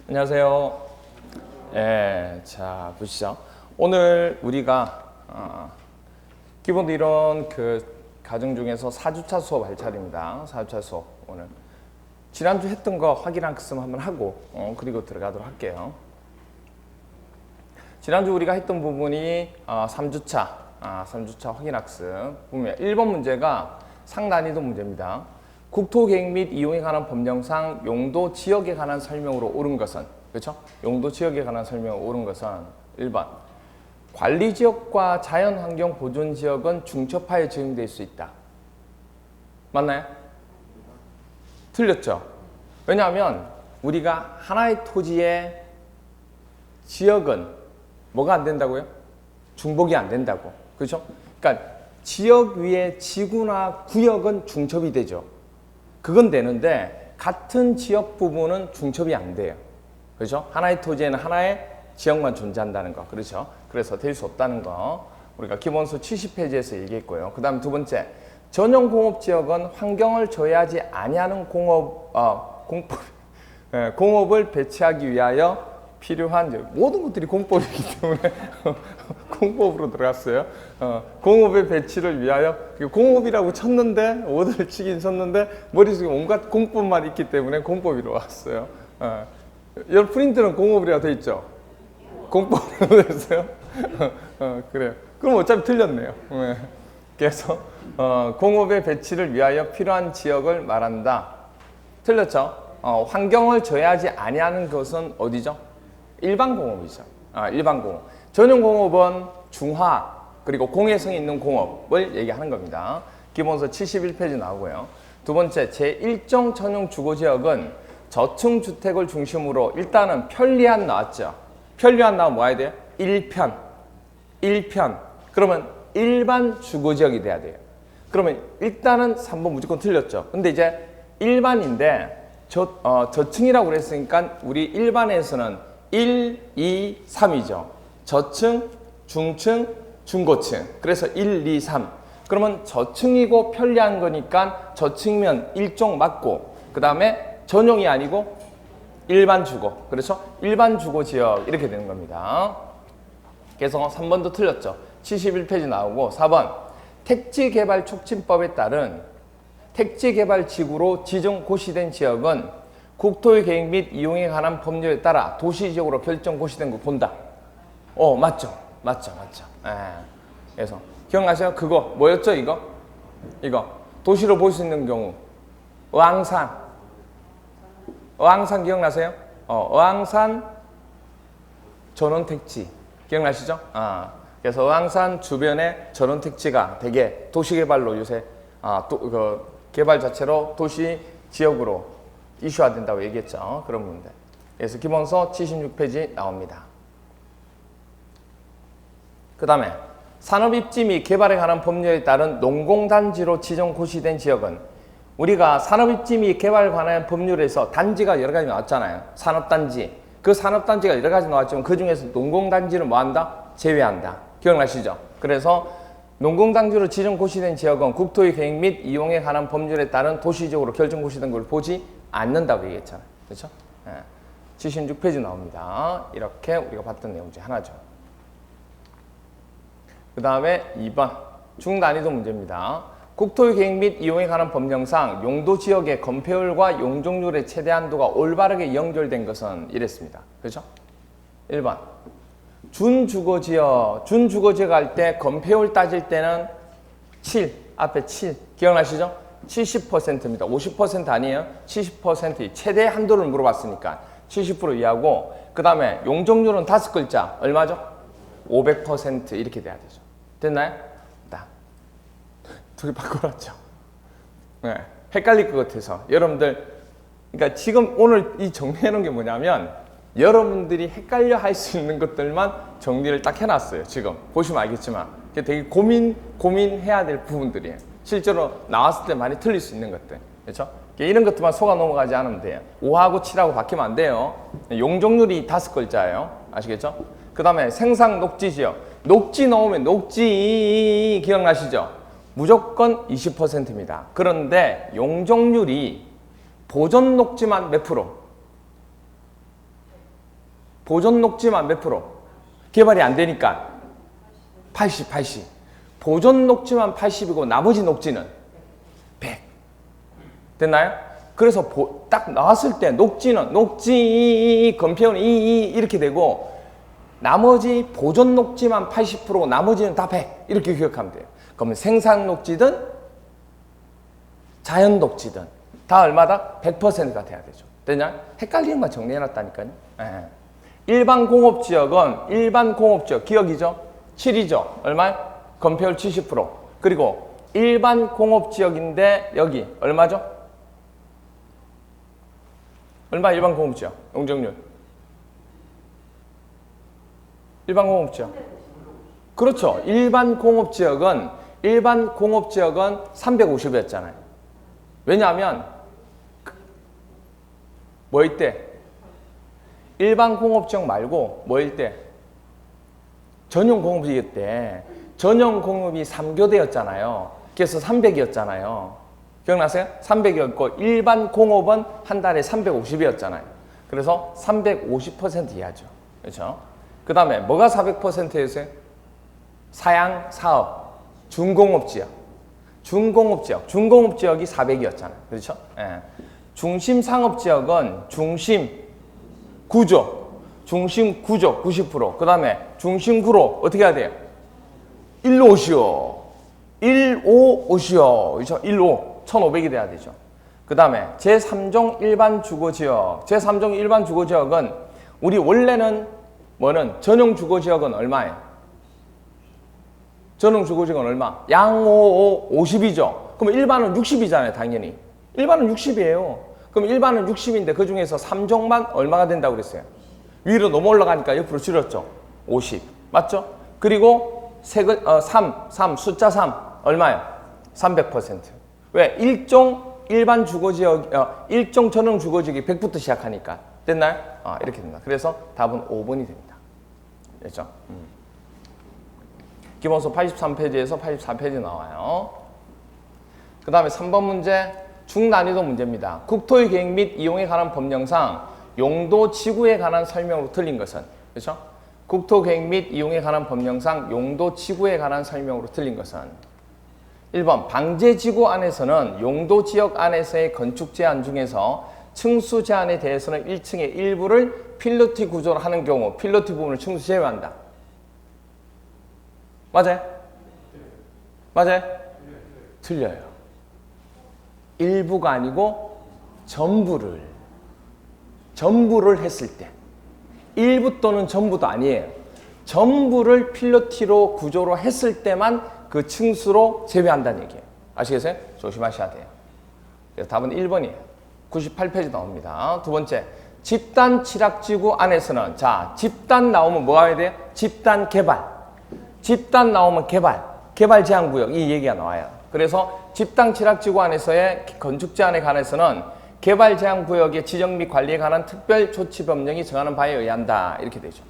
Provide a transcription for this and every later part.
안녕하세요. 자 보시죠. 오늘 우리가 기본 이론 과정 중에서 4주차 수업 할 차례입니다. 4주차 수업 오늘 지난주 했던 거 확인 학습 한번 하고 그리고 들어가도록 할게요. 지난주 우리가 했던 부분이 3주차 확인 학습 보면 1번 문제가 상난이도 문제입니다. 국토계획 및 이용에 관한 법령상 용도 지역에 관한 설명으로 옳은 것은, 그렇죠? 용도 지역에 관한 설명으로 옳은 것은 1번 관리지역과 자연환경 보존지역은 중첩하에 적용될 수 있다. 맞나요? 틀렸죠? 왜냐하면 우리가 하나의 토지의 지역은 뭐가 안 된다고요? 중복이 안 된다고. 그렇죠? 그러니까 지역 위에 지구나 구역은 중첩이 되죠. 그건 되는데 같은 지역 부분은 중첩이 안 돼요. 그렇죠? 하나의 토지에는 하나의 지역만 존재한다는 거. 그렇죠? 그래서 될 수 없다는 거 우리가 기본서 70페이지에서 얘기했고요. 그 다음 두 번째, 전용 공업지역은 환경을 저해하지 아니하는 공업을 배치하기 위하여 필요한 모든 것들이 공법이기 때문에 공법으로 들어갔어요. 공업의 배치를 위하여 공업이라고 쳤는데 오드를 치긴 쳤는데 머릿속에 온갖 공법만 있기 때문에 공법이로 왔어요. 여러분 프린트는 공업이라고 돼 있죠? 공법으로 됐어요? 그래요. 그럼 어차피 틀렸네요. 그래서 공업의 배치를 위하여 필요한 지역을 말한다. 틀렸죠? 환경을 저해하지 아니하는 것은 어디죠? 일반 공업이죠. 일반 공업. 전용 공업은 중화 그리고 공해성이 있는 공업을 얘기하는 겁니다. 기본서 71페이지 나오고요. 두 번째, 제1종 전용 주거지역은 저층 주택을 중심으로 일단은 편리한 나왔죠. 편리한 나오면 뭐 해야 돼요? 1편. 그러면 일반 주거지역이 돼야 돼요. 그러면 일단은 3번 무조건 틀렸죠. 근데 이제 일반인데 저층이라고 그랬으니까 우리 일반에서는 1, 2, 3이죠. 저층, 중층, 중고층. 그래서 1, 2, 3. 그러면 저층이고 편리한 거니까 저층이면 1종 맞고 그 다음에 전용이 아니고 일반 주거. 그렇죠? 일반 주거 지역 이렇게 되는 겁니다. 그래서 3번도 틀렸죠. 71페이지 나오고 4번 택지개발 촉진법에 따른 택지개발지구로 지정 고시된 지역은 국토의 계획 및 이용에 관한 법률에 따라 도시지역으로 결정 고시된 거 본다. 맞죠. 그래서 기억나세요? 그거 뭐였죠? 이거 도시로 볼 수 있는 경우 어항산 기억나세요? 어항산 전원택지 기억나시죠? 그래서 어항산 주변에 전원택지가 되게 도시개발로 요새 개발 자체로 도시 지역으로 이슈화된다고 얘기했죠. 그런 문제. 그래서 기본서 76페이지 나옵니다. 그 다음에 산업입지 및 개발에 관한 법률에 따른 농공단지로 지정 고시된 지역은 우리가 산업입지 및 개발에 관한 법률에서 단지가 여러 가지 나왔잖아요. 산업단지. 그 산업단지가 여러 가지 나왔지만 그 중에서 농공단지를 뭐한다? 제외한다. 기억나시죠? 그래서 농공단지로 지정 고시된 지역은 국토의 계획 및 이용에 관한 법률에 따른 도시지역으로 결정 고시된 걸 보지 않는다고 얘기했잖아요. 그렇죠? 76페이지 나옵니다. 이렇게 우리가 봤던 내용 중 하나죠. 그 다음에 2번 중난이도 문제입니다. 국토의 계획 및 이용에 관한 법령상 용도지역의 건폐율과 용적률의 최대 한도가 올바르게 연결된 것은 이랬습니다. 그렇죠? 1번 준주거지역 할 때 건폐율 따질 때는 7 앞에 7 기억나시죠? 70%입니다. 50% 아니에요. 70% 최대 한도를 물어봤으니까 70% 이하고 그 다음에 용적률은 5글자 얼마죠? 500% 이렇게 돼야 되죠. 됐나요? 두 개 바꿔놨죠. 헷갈릴 것 같아서 여러분들 그러니까 지금 오늘 이 정리해놓은 게 뭐냐면 여러분들이 헷갈려 할 수 있는 것들만 정리를 딱 해놨어요. 지금 보시면 알겠지만 되게 고민해야 될 부분들이에요. 실제로 나왔을 때 많이 틀릴 수 있는 것들. 그렇죠? 이런 것들만 속아 넘어가지 않으면 돼요. 5하고 7하고 바뀌면 안 돼요. 용적률이 5글자예요. 아시겠죠? 그 다음에 생산 녹지지역. 녹지 넣으면 녹지 기억나시죠? 무조건 20%입니다. 그런데 용적률이 보존 녹지만 몇 프로? 보존 녹지만 몇 프로? 개발이 안 되니까 80. 보존 녹지만 80이고 나머지 녹지는 100. 됐나요? 그래서 딱 나왔을 때 녹지 건폐율은 이렇게 되고 나머지 보존 녹지만 80%고 나머지는 다 100 이렇게 기억하면 돼요. 그러면 생산 녹지든 자연 녹지든 다 얼마다? 100%가 돼야 되죠. 됐냐? 헷갈리는 거 정리해놨다니까요. 예. 일반 공업지역은 일반 공업지역 기억이죠? 7이죠. 얼마? 건폐율 70%. 그리고 일반 공업지역인데 여기 얼마죠? 얼마 일반 공업지역? 용적률. 일반 공업지역. 그렇죠. 일반 공업지역은 350이었잖아요. 왜냐하면 뭐일 때? 일반 공업지역 말고 뭐일 때? 전용 공업지역 때 전용 공업이 3교대였잖아요. 그래서 300이었잖아요. 기억나세요? 300이었고 일반 공업은 한 달에 350이었잖아요. 그래서 350% 이하죠. 그렇죠? 그 다음에 뭐가 400%였어요? 사양 사업, 중공업지역. 중공업지역이 400이었잖아요. 그렇죠? 예. 중심 상업지역은 중심 구조 90%. 그 다음에 중심구로 어떻게 해야 돼요? 1로 오시오. 1호 오시오. 그렇죠? 1호 1500이 돼야 되죠. 그 다음에 제3종 일반 주거지역. 제3종 일반 주거지역은 우리 원래는 뭐는 전용 주거지역은 얼마예요? 전용 주거지역은 얼마? 양호 50이죠. 그럼 일반은 60이잖아요. 당연히. 일반은 60이에요. 그럼 일반은 60인데 그 중에서 3종만 얼마가 된다고 그랬어요? 위로 넘어 올라가니까 옆으로 줄였죠. 50. 맞죠? 그리고 숫자 3 얼마예요? 300%. 왜? 일종 주거지역, 일종 전용 주거지역이 100부터 시작하니까. 됐나요? 이렇게 됩니다. 그래서 답은 5번이 됩니다. 됐죠? 기본서 83페이지에서 84페이지 나와요. 그 다음에 3번 문제, 중난이도 문제입니다. 국토의 계획 및 이용에 관한 법령상 용도 지구에 관한 설명으로 틀린 것은? 그렇죠? 국토 계획 및 이용에 관한 법령상 용도 지구에 관한 설명으로 틀린 것은? 1번, 방제지구 안에서는 용도 지역 안에서의 건축 제한 중에서 층수 제한에 대해서는 1층의 일부를 필로티 구조로 하는 경우 필로티 부분을 층수 제외한다. 맞아요? 맞아요? 틀려요. 일부가 아니고 전부를 했을 때 일부 또는 전부도 아니에요. 전부를 필로티로 구조로 했을 때만 그 층수로 제외한다는 얘기예요. 아시겠어요? 조심하셔야 돼요. 그래서 답은 1번이에요. 98페이지 나옵니다. 두 번째, 집단 취락지구 안에서는 자, 집단 나오면 뭐 해야 돼요? 집단 개발. 집단 나오면 개발 제한구역 이 얘기가 나와요. 그래서 집단 취락지구 안에서의 건축 제한에 관해서는 개발 제한구역의 지정 및 관리에 관한 특별 조치 법령이 정하는 바에 의한다. 이렇게 되죠.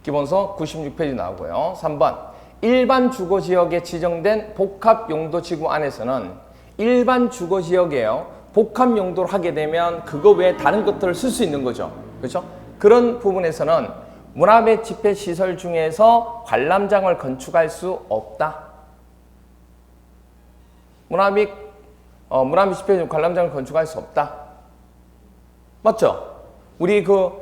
기본서 96페이지 나오고요. 3번, 일반 주거지역에 지정된 복합용도지구 안에서는 일반 주거지역이에요. 복합 용도로 하게 되면 그거 외에 다른 것들을 쓸 수 있는 거죠. 그렇죠? 그런 부분에서는 문화재 집회 시설 중에서 관람장을 건축할 수 없다. 문화재 집회 중 관람장을 건축할 수 없다. 맞죠? 우리 그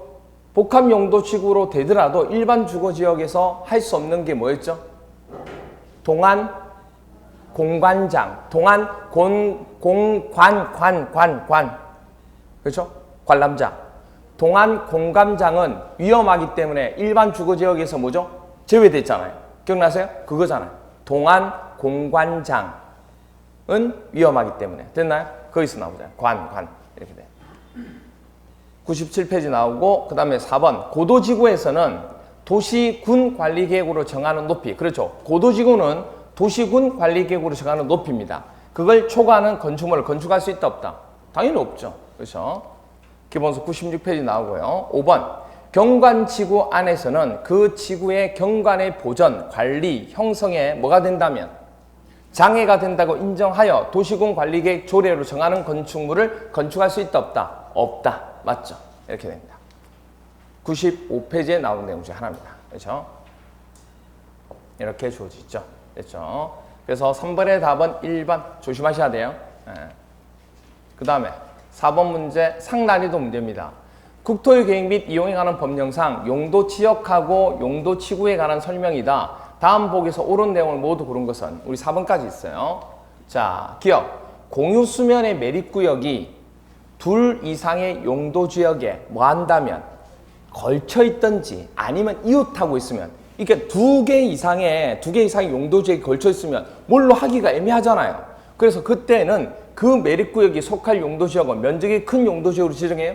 복합 용도 지구로 되더라도 일반 주거 지역에서 할 수 없는 게 뭐였죠? 동안 공관장, 동안 관. 그렇죠? 관람장. 동안 공감장은 위험하기 때문에 일반 주거지역에서 뭐죠? 제외됐잖아요. 기억나세요? 그거잖아요. 동안 공관장은 위험하기 때문에. 됐나요? 거기서 나오잖아요. 관. 이렇게 돼. 97페이지 나오고, 그 다음에 4번. 고도지구에서는 도시군 관리계획으로 정하는 높이. 그렇죠. 고도지구는 도시군 관리계획으로 정하는 높이입니다. 그걸 초과하는 건축물을 건축할 수 있다, 없다? 당연히 없죠. 그렇죠. 기본서 96페이지 나오고요. 5번, 경관지구 안에서는 그 지구의 경관의 보전, 관리, 형성에 뭐가 된다면 장애가 된다고 인정하여 도시군 관리계획 조례로 정하는 건축물을 건축할 수 있다, 없다? 없다. 맞죠? 이렇게 됩니다. 95페이지에 나온 내용 중 하나입니다. 그렇죠? 이렇게 주어지죠. 됐죠? 그래서 3번의 답은 1번 조심하셔야 돼요. 그 다음에 4번 문제 상난이도 문제입니다. 국토의 계획 및 이용에 관한 법령상 용도 지역하고 용도 지구에 관한 설명이다. 다음 보기에서 옳은 내용을 모두 고른 것은 우리 4번까지 있어요. 자, 기억. 공유 수면의 매립구역이 둘 이상의 용도 지역에 뭐 한다면 걸쳐 있든지 아니면 이웃하고 있으면 이게 두 개 이상의 용도 지역이 걸쳐 있으면 뭘로 하기가 애매하잖아요. 그래서 그때는 그 매립구역이 속할 용도 지역은 면적이 큰 용도 지역으로 지정해요?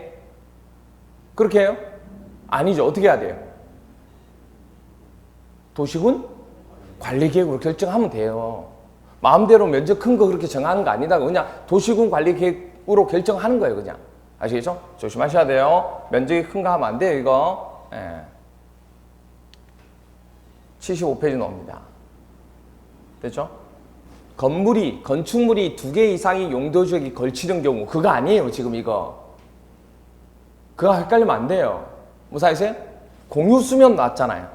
그렇게 해요? 아니죠. 어떻게 해야 돼요? 도시군 관리계획으로 결정하면 돼요. 마음대로 면적 큰 거 그렇게 정하는 거 아니다. 그냥 도시군 관리계획으로 결정하는 거예요. 그냥. 아시겠죠? 조심하셔야 돼요. 면적이 큰 거 하면 안 돼요. 이거. 75페이지 나옵니다. 됐죠? 건축물이 두 개 이상의 용도 지역이 걸치는 경우 그거 아니에요. 지금 이거. 그거 헷갈리면 안 돼요. 무슨 아세요? 공유수면 나왔잖아요.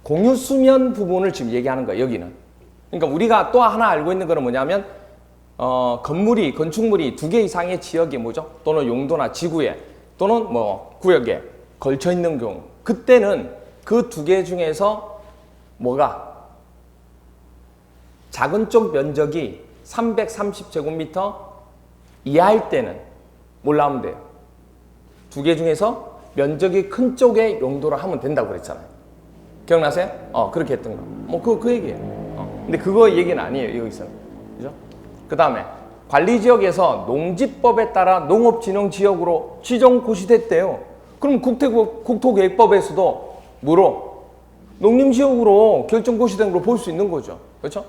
공유수면 부분을 지금 얘기하는 거예요. 여기는. 그러니까 우리가 또 하나 알고 있는 거는 뭐냐면 건축물이 두 개 이상의 지역에 뭐죠? 또는 용도나 지구에 또는 뭐 구역에 걸쳐 있는 경우 그때는 그 두 개 중에서 뭐가 작은 쪽 면적이 330제곱미터 이하일 때는 뭘 하면 돼요? 두 개 중에서 면적이 큰 쪽의 용도로 하면 된다고 그랬잖아요. 기억나세요? 그렇게 했던 거. 뭐 그 얘기예요. 근데 그거 얘기는 아니에요. 여기서는. 그죠? 그 다음에 관리지역에서 농지법에 따라 농업진흥지역으로 지정 고시됐대요. 그럼 국토계획법에서도 뭐로? 농림지역으로 결정 고시된 걸로 볼 수 있는 거죠. 그렇죠?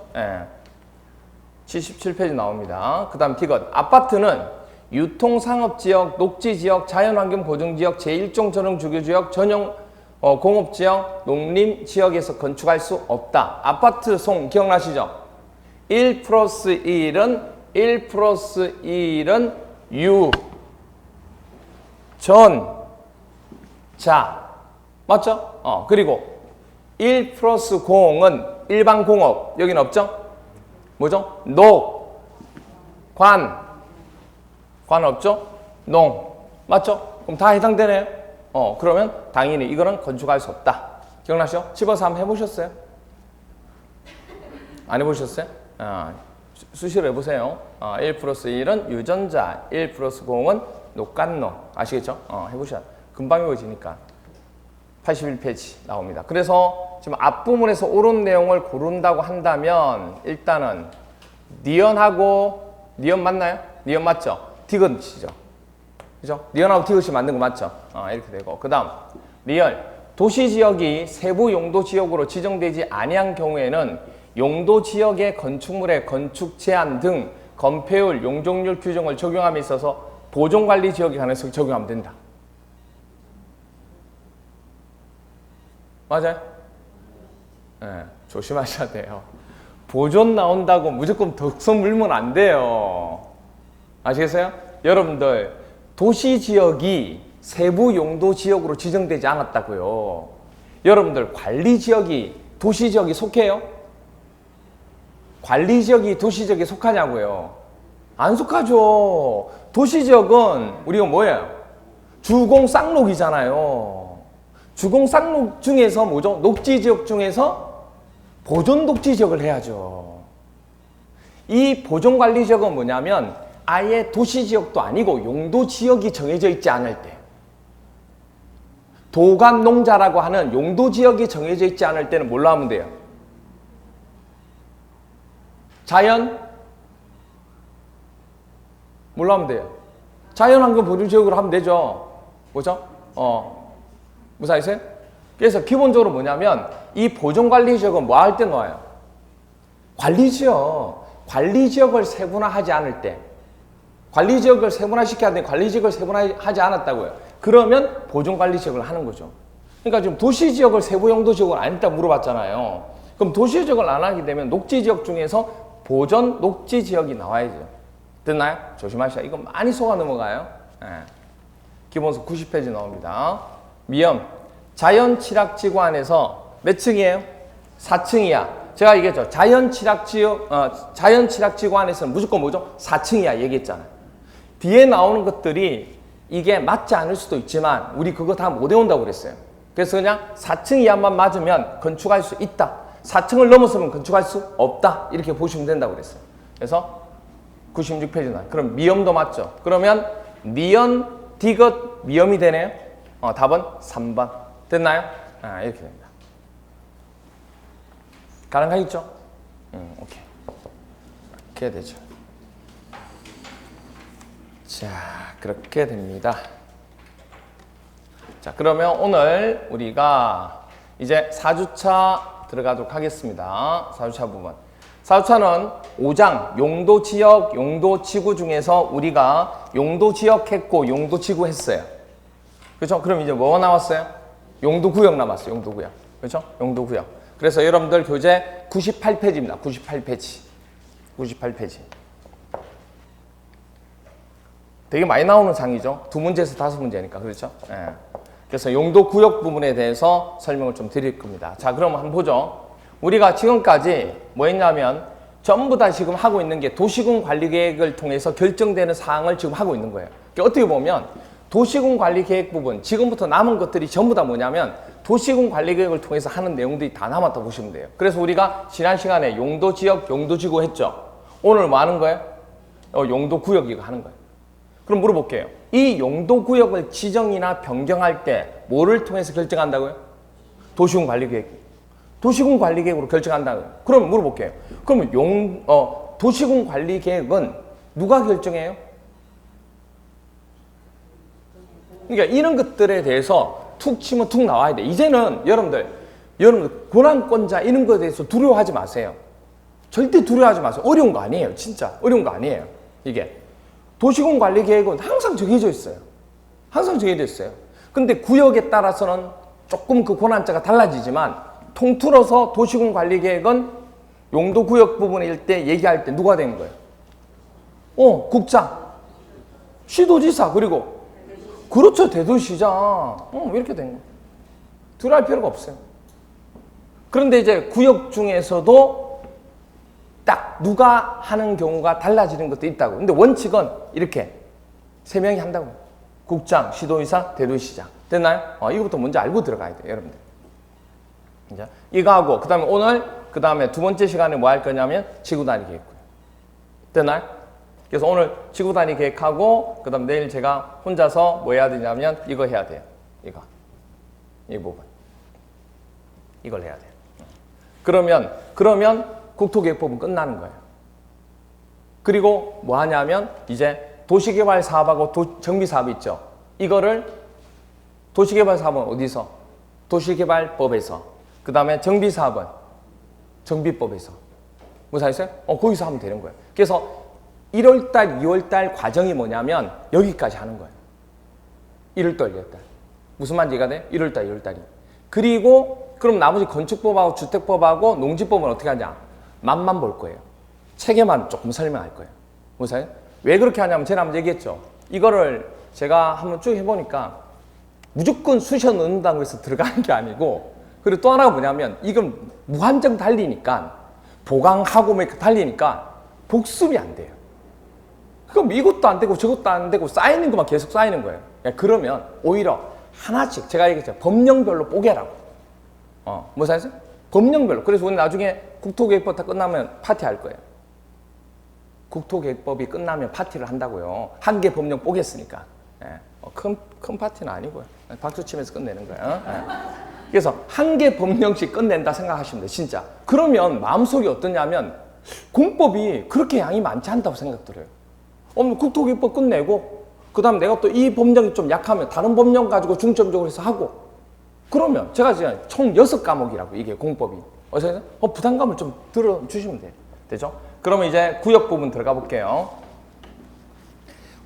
77페이지 나옵니다. 그 다음 디귿. 아파트는 유통상업지역, 녹지지역, 자연환경보증지역, 제1종 전용주거지역, 전용 공업지역, 농림지역에서 건축할 수 없다. 아파트 송 기억나시죠? 1 플러스 1은 유, 전, 자. 맞죠? 그리고 1 플러스 공은 일반 공업. 여기는 없죠? 뭐죠? 녹, 관 없죠? 농. 맞죠? 그럼 다 해당되네요. 그러면 당연히 이거는 건축할 수 없다. 기억나시죠? 집어서 한번 해보셨어요? 안 해보셨어요? 수시로 해보세요. 1 플러스 1은 유전자, 1 플러스 0은 녹간농. 아시겠죠? 해보셔야 금방 이루어지니까. 81페이지 나옵니다. 그래서 지금 앞부분에서 옳은 내용을 고른다고 한다면 일단은 니은 맞나요? 니은 맞죠? 디귿이죠. 그죠? 니은하고 디귿이 맞는 거 맞죠? 이렇게 되고. 그 다음 리얼. 도시지역이 세부 용도지역으로 지정되지 아니한 경우에는 용도지역의 건축물의 건축 제한 등 건폐율, 용적률 규정을 적용함에 있어서 보존관리지역에 관해서 적용하면 된다. 맞아요? 조심하셔야 돼요. 보존 나온다고 무조건 덕선 물면 안 돼요. 아시겠어요? 여러분들 도시지역이 세부 용도지역으로 지정되지 않았다고요. 여러분들 관리지역이 도시지역이 속해요? 관리지역이 도시지역에 속하냐고요? 안 속하죠. 도시지역은 우리가 뭐예요? 주공 쌍록이잖아요. 주공 쌍록 중에서 뭐죠? 녹지지역 중에서 보존 녹지지역을 해야죠. 이 보존관리지역은 뭐냐면 아예 도시지역도 아니고 용도지역이 정해져 있지 않을 때, 도감농자라고 하는 용도지역이 정해져 있지 않을 때는 뭘로 하면 돼요? 뭘로 하면 돼요? 자연환경보존지역으로 하면 되죠. 뭐죠? 무슨 아세요? 그래서 기본적으로 뭐냐면 이 보존관리지역은 뭐 할 때 넣어요? 관리지역을 세분화하지 않을 때, 관리지역을 세분화시켜야 되는데 관리지역을 세분화하지 않았다고요. 그러면 보존관리지역을 하는 거죠. 그러니까 지금 도시지역을 세부용도지역을 안 했다고 물어봤잖아요. 그럼 도시지역을 안 하게 되면 녹지지역 중에서 보존 녹지지역이 나와야죠. 됐나요? 조심하셔야. 이거 많이 속아 넘어가요. 기본서 90페이지 나옵니다. 미음. 자연취락지구 안에서 몇 층이에요? 4층이야. 제가 얘기했죠. 자연취락지구 안에서는 무조건 뭐죠? 4층이야 얘기했잖아요. 뒤에 나오는 것들이 이게 맞지 않을 수도 있지만 우리 그거 다 못 외운다고 그랬어요. 그래서 그냥 4층 이하만 맞으면 건축할 수 있다. 4층을 넘어서면 건축할 수 없다. 이렇게 보시면 된다고 그랬어요. 그래서 96페이지나. 그럼 미음도 맞죠? 그러면 니은, 디귿, 미음이 되네요. 답은 3번. 됐나요? 이렇게 됩니다. 가능하겠죠? 오케이. 이렇게 되죠. 자, 그렇게 됩니다. 자, 그러면 오늘 우리가 이제 4주차 들어가도록 하겠습니다. 4주차 부분. 4주차는 5장 용도지역, 용도지구 중에서 우리가 용도지역 했고 용도지구 했어요. 그렇죠? 그럼 이제 뭐가 나왔어요? 용도구역 남았어요. 용도구역. 그렇죠? 용도구역. 그래서 여러분들 교재 98페이지입니다. 98페이지. 98페이지. 되게 많이 나오는 장이죠. 2문제에서 5문제니까. 그렇죠? 예. 그래서 용도구역 부분에 대해서 설명을 좀 드릴 겁니다. 자, 그럼 한번 보죠. 우리가 지금까지 뭐 했냐면 전부 다 지금 하고 있는 게 도시군 관리계획을 통해서 결정되는 사항을 지금 하고 있는 거예요. 그러니까 어떻게 보면 도시군 관리계획 부분, 지금부터 남은 것들이 전부 다 뭐냐면 도시군 관리계획을 통해서 하는 내용들이 다 남았다고 보시면 돼요. 그래서 우리가 지난 시간에 용도지역, 용도지구 했죠. 오늘 뭐 하는 거예요? 용도구역 이거 하는 거예요. 그럼 물어볼게요. 이 용도구역을 지정이나 변경할 때 뭐를 통해서 결정한다고요? 도시군 관리계획. 도시군 관리계획으로 결정한다고요. 그럼 물어볼게요. 그러면 도시군 관리계획은 누가 결정해요? 그러니까 이런 것들에 대해서 툭 치면 툭 나와야 돼. 이제는 여러분들 권한권자 이런 것에 대해서 두려워하지 마세요. 절대 두려워하지 마세요. 어려운 거 아니에요. 진짜 어려운 거 아니에요. 이게. 도시군 관리 계획은 항상 정해져 있어요. 항상 정해져 있어요. 근데 구역에 따라서는 조금 그 권한자가 달라지지만 통틀어서 도시군 관리 계획은 용도구역 부분일 때 얘기할 때 누가 되는 거예요? 국장, 시도지사, 그리고 그렇죠. 대도시장. 이렇게 된 거예요. 두려워할 필요가 없어요. 그런데 이제 구역 중에서도 딱 누가 하는 경우가 달라지는 것도 있다고. 근데 원칙은 이렇게 3명이 한다고. 국장, 시도의사, 대도시장. 됐나요? 이거부터 먼저 알고 들어가야 돼요, 여러분들. 이제 이거 하고 그다음에 오늘 그다음에 두 번째 시간에 뭐 할 거냐면 지구단위 계획. 됐나요? 그래서 오늘 지구단위 계획하고 그다음 내일 제가 혼자서 뭐 해야 되냐면 이거 해야 돼요. 이 부분. 이걸 해야 돼요. 그러면 국토계획법은 끝나는 거예요. 그리고 뭐 하냐면 이제 도시개발 사업하고 정비 사업이 있죠. 이거를 도시개발 사업은 어디서? 도시개발법에서. 그 다음에 정비 사업은 정비법에서. 무사했어요? 거기서 하면 되는 거예요. 그래서 1월달, 2월달 과정이 뭐냐면 여기까지 하는 거예요. 1월달, 2월달. 무슨 말인지 이해가 돼요? 1월달, 2월달이. 그리고 그럼 나머지 건축법하고 주택법하고 농지법은 어떻게 하냐? 맛만 볼 거예요. 체계만 조금 설명할 거예요. 무사해요? 왜 그렇게 하냐면 제가 한번 얘기했죠. 이거를 제가 한번 쭉 해보니까 무조건 쑤셔 넣는다고 해서 들어가는 게 아니고, 그리고 또 하나가 뭐냐면 이건 무한정 달리니까 보강하고 뭐 이렇게 달리니까 복습이 안 돼요. 그럼 이것도 안 되고 저것도 안 되고 쌓이는 것만 계속 쌓이는 거예요. 그러면 오히려 하나씩 제가 얘기했죠. 법령별로 뽀개라고. 무사해요? 법령별로. 그래서 오늘 나중에 국토계획법 다 끝나면 파티할 거예요. 국토계획법이 끝나면 파티를 한다고요. 한 개 법령 뽀겠으니까. 큰 파티는 아니고요. 박수 치면서 끝내는 거예요. 그래서 한 개 법령씩 끝낸다 생각하시면 돼요. 진짜. 그러면 마음속이 어떠냐면 공법이 그렇게 양이 많지 않다고 생각 들어요. 국토계획법 끝내고 그 다음 내가 또 이 법령이 좀 약하면 다른 법령 가지고 중점적으로 해서 하고, 그러면 제가 지금 총 6과목이라고 이게 공법이. 어서 부담감을 좀 들어주시면 돼요. 되죠? 그러면 이제 구역 부분 들어가 볼게요.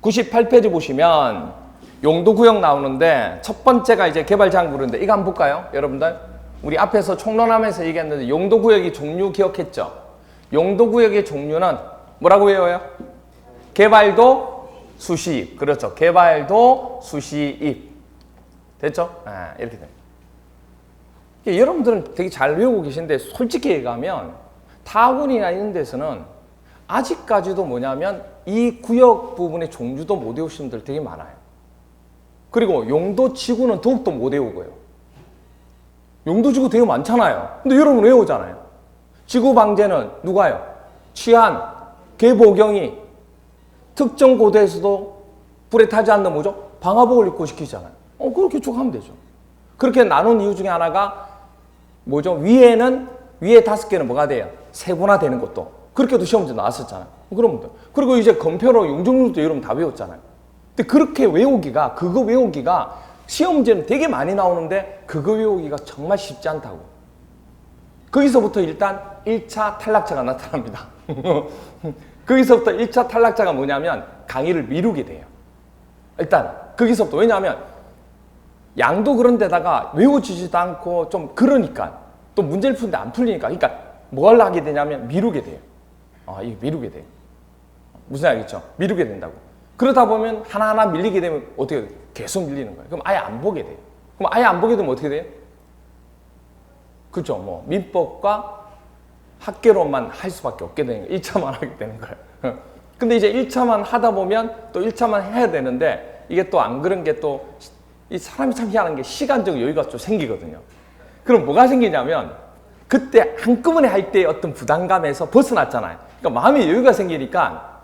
98페이지 보시면 용도구역 나오는데 첫 번째가 이제 개발장구인데 이거 한번 볼까요? 여러분들 우리 앞에서 총론하면서 얘기했는데 용도구역이 종류 기억했죠? 용도구역의 종류는 뭐라고 외워요? 개발도 수시입. 그렇죠. 개발도 수시입. 됐죠? 이렇게 됩니다. 여러분들은 되게 잘 외우고 계신데 솔직히 얘기하면 타군이나 이런 데서는 아직까지도 뭐냐면 이 구역 부분의 종주도 못 외우시는 분들 되게 많아요. 그리고 용도 지구는 더욱더 못 외우고요. 용도 지구 되게 많잖아요. 근데 여러분 외우잖아요. 지구 방제는 누가요? 취한, 개보경이 특정 고도에서도 불에 타지 않는 뭐죠? 방화복을 입고 시키잖아요. 그렇게 쭉 하면 되죠. 그렇게 나눈 이유 중에 하나가 뭐죠? 위에 5개는 뭐가 돼요? 세분화되는 것도. 그렇게도 시험 문제 나왔었잖아요. 그러면 돼. 그리고 이제 검표로 용적률도 여러분 다 외웠잖아요. 근데 그렇게 그거 외우기가 시험 문제는 되게 많이 나오는데 그거 외우기가 정말 쉽지 않다고. 거기서부터 일단 1차 탈락자가 나타납니다. 거기서부터 1차 탈락자가 뭐냐면 강의를 미루게 돼요. 일단 거기서부터. 왜냐하면 양도 그런 데다가 외워지지도 않고 좀 그러니까 또 문제를 푸는데 안 풀리니까 그러니까 뭘 하게 되냐면 미루게 돼요. 이게 미루게 돼요. 무슨 알겠죠? 미루게 된다고. 그러다 보면 하나하나 밀리게 되면 어떻게 돼요? 계속 밀리는 거예요. 그럼 아예 안 보게 돼요. 그럼 아예 안 보게 되면 어떻게 돼요? 그죠? 뭐 민법과 학계론만 할 수밖에 없게 되는 거예요. 1차만 하게 되는 거예요. 근데 이제 1차만 하다 보면 또 1차만 해야 되는데 이게 또 안 그런 게 또 이 사람이 참 희한한 게 시간적 여유가 좀 생기거든요. 그럼 뭐가 생기냐면 그때 한꺼번에 할 때 어떤 부담감에서 벗어났잖아요. 그러니까 마음의 여유가 생기니까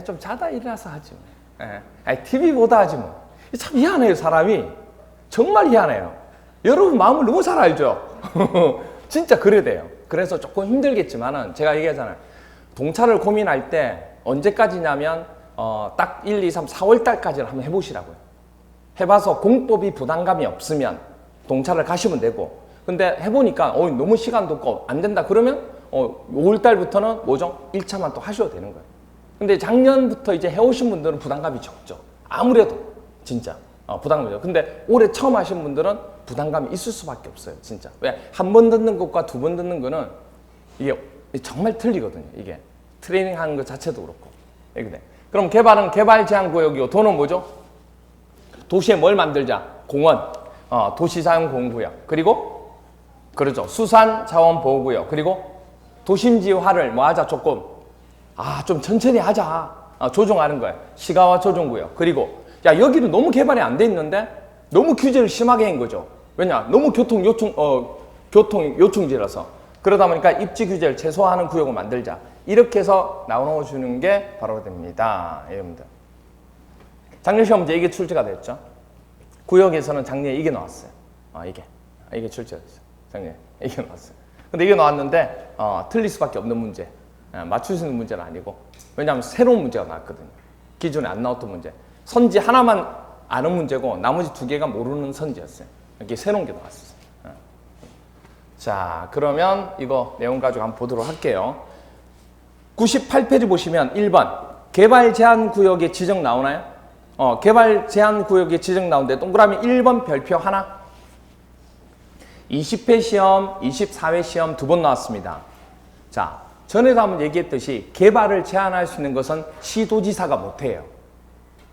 좀 자다 일어나서 하지 뭐. TV 보다 하지 뭐. 참 희한해요, 사람이. 정말 희한해요. 여러분 마음을 너무 잘 알죠? 진짜 그래 돼요. 그래서 조금 힘들겠지만은 제가 얘기하잖아요. 동차를 고민할 때 언제까지냐면 딱 1, 2, 3, 4월 달까지를 한번 해보시라고요. 해봐서 공법이 부담감이 없으면 동차를 가시면 되고, 근데 해보니까 너무 시간도 없고 안 된다 그러면 5월 달부터는 뭐죠? 1차만 또 하셔도 되는 거예요. 근데 작년부터 이제 해오신 분들은 부담감이 적죠. 아무래도 진짜 부담감이 적죠. 근데 올해 처음 하신 분들은 부담감이 있을 수밖에 없어요. 진짜. 왜? 한 번 듣는 것과 두 번 듣는 거는 이게 정말 틀리거든요. 이게 트레이닝 하는 것 자체도 그렇고. 이렇게. 그럼 개발은 개발 제한 구역이고, 도는 뭐죠? 도시에 뭘 만들자? 공원, 도시 사용 공구역, 그리고 그렇죠. 수산 자원 보호구역, 그리고 도심지화를 뭐 하자 조금 좀 천천히 하자. 조정하는 거예요. 시가와 조정구역. 그리고 여기는 너무 개발이 안 돼 있는데 너무 규제를 심하게 한 거죠. 왜냐? 너무 교통 요충지라서. 그러다 보니까 입지 규제를 최소화하는 구역을 만들자. 이렇게 해서 나눠주는 게 바로 됩니다. 여러분들. 작년 시험 문제 이게 출제가 됐죠. 구역에서는 작년에 이게 나왔어요. 이게 출제가 됐어요. 작년에 이게 나왔어요. 근데 이게 나왔는데 틀릴 수밖에 없는 문제. 맞출 수 있는 문제는 아니고, 왜냐하면 새로운 문제가 나왔거든요. 기존에 안 나왔던 문제. 선지 하나만 아는 문제고 나머지 2개가 모르는 선지였어요. 이게 새로운 게 나왔어요. 자, 그러면 이거 내용 가지고 한번 보도록 할게요. 98페이지 보시면 1번 개발 제한 구역의 지정 나오나요? 개발 제한 구역의 지정 나오는데 동그라미 1번 별표 하나. 20회 시험, 24회 시험 2번 나왔습니다. 자, 전에도 한번 얘기했듯이 개발을 제한할 수 있는 것은 시도지사가 못해요.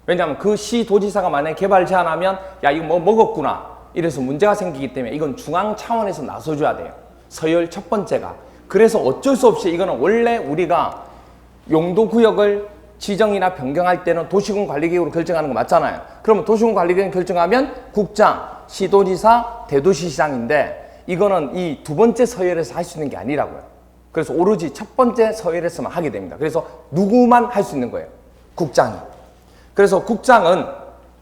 왜냐하면 그 시도지사가 만약에 개발 제한하면 이거 뭐 먹었구나 이래서 문제가 생기기 때문에 이건 중앙 차원에서 나서줘야 돼요. 서열 첫 번째가. 그래서 어쩔 수 없이 이거는 원래 우리가 용도구역을 지정이나 변경할 때는 도시군관리계획으로 결정하는 거 맞잖아요. 그러면 도시군관리계획 결정하면 국장, 시도지사, 대도시시장인데 이거는 이 2번째 서열에서 할 수 있는 게 아니라고요. 그래서 오로지 첫 번째 서열에서만 하게 됩니다. 그래서 누구만 할 수 있는 거예요? 국장이. 그래서 국장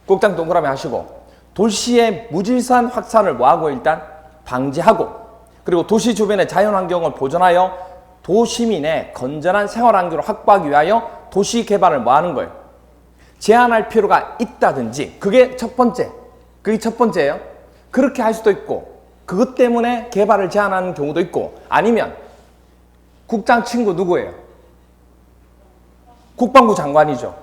동그라미 하시고, 도시의 무질서한 확산을 뭐하고 일단 방지하고, 그리고 도시 주변의 자연환경을 보존하여 도시민의 건전한 생활환경을 확보하기 위하여 도시 개발을 뭐 하는 거예요? 제한할 필요가 있다든지. 그게 첫 번째. 그게 첫 번째예요. 그렇게 할 수도 있고, 그것 때문에 개발을 제한하는 경우도 있고, 아니면 국장 친구 누구예요? 국방부 장관이죠.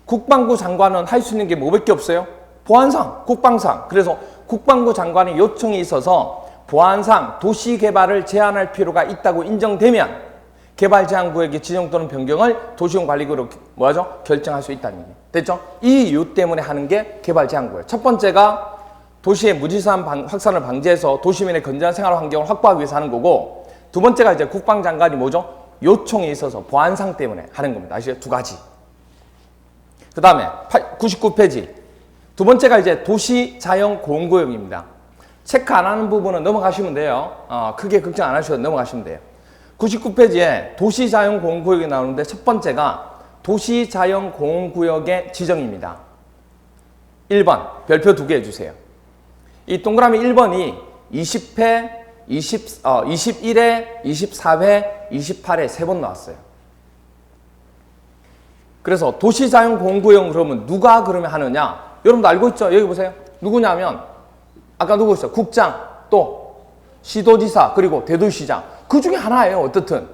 국방부 장관은 할 수 있는 게 뭐밖에 없어요? 보안상, 국방상. 그래서 국방부 장관의 요청이 있어서 보안상 도시 개발을 제한할 필요가 있다고 인정되면 개발 제한 구역의 지정 또는 변경을 도시군관리구역으로 뭐하죠? 결정할 수 있다는 얘기. 됐죠? 이 이유 때문에 하는 게 개발 제한 구역. 첫 번째가 도시의 무질서한 확산을 방지해서 도시민의 건전한 생활 환경을 확보하기 위해서 하는 거고, 두 번째가 이제 국방장관이 뭐죠? 요청이 있어서 보안상 때문에 하는 겁니다. 아시죠? 두 가지. 그 다음에 99페이지. 두 번째가 이제 도시자연공원구역입니다. 체크 안 하는 부분은 넘어가시면 돼요. 크게 걱정 안 하셔도 넘어가시면 돼요. 99페이지에 도시자연공원구역이 나오는데 첫 번째가 도시자연공원구역의 지정입니다. 1번, 별표 2개 해주세요. 이 동그라미 1번이 20회, 21회, 24회, 28회 3번 나왔어요. 그래서 도시자연공원구역 그러면 누가 그러면 하느냐? 여러분도 알고 있죠? 여기 보세요. 누구냐면 아까 누구 있어요? 국장, 또 시도지사, 그리고 대도시장. 그 중에 하나예요. 어떻든.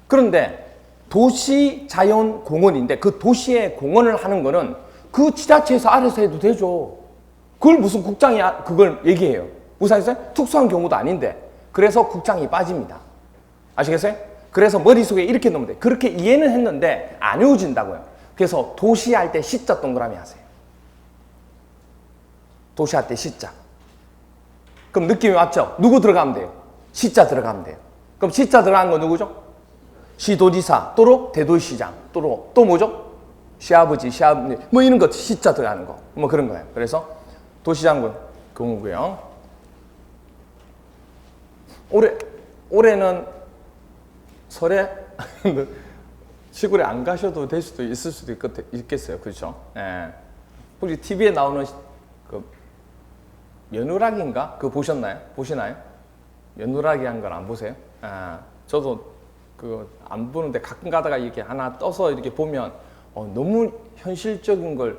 그런데 도시자연공원인데 그 도시의 공원을 하는 거는 그 지자체에서 알아서 해도 되죠. 그걸 무슨 국장이 그걸 얘기해요. 무슨 아시겠어요? 특수한 경우도 아닌데. 그래서 국장이 빠집니다. 아시겠어요? 그래서 머릿속에 이렇게 넣으면 돼요. 그렇게 이해는 했는데 안 외워진다고요. 그래서 도시할 때 시자 동그라미 하세요. 도시할 때 시자. 그럼 느낌이 왔죠? 누구 들어가면 돼요? 시자 들어가면 돼요. 그럼 시자 들어간 거 누구죠? 시도지사, 또로 대도시장, 또로 또 뭐죠? 시아버지, 시아버지, 뭐 이런 거 시자 들어가는 거. 뭐 그런 거예요. 그래서 도시장군 공구요. 올해는 설에 시골에 안 가셔도 될 수도 있을 수도 있겠어요. 그렇죠? 예. 우리 TV에 나오는 그 며느라기인가? 그거 보셨나요? 보시나요? 며느라기 한 걸 안 보세요? 저도 그 안 보는데 가끔 가다가 이렇게 하나 떠서 이렇게 보면 너무 현실적인 걸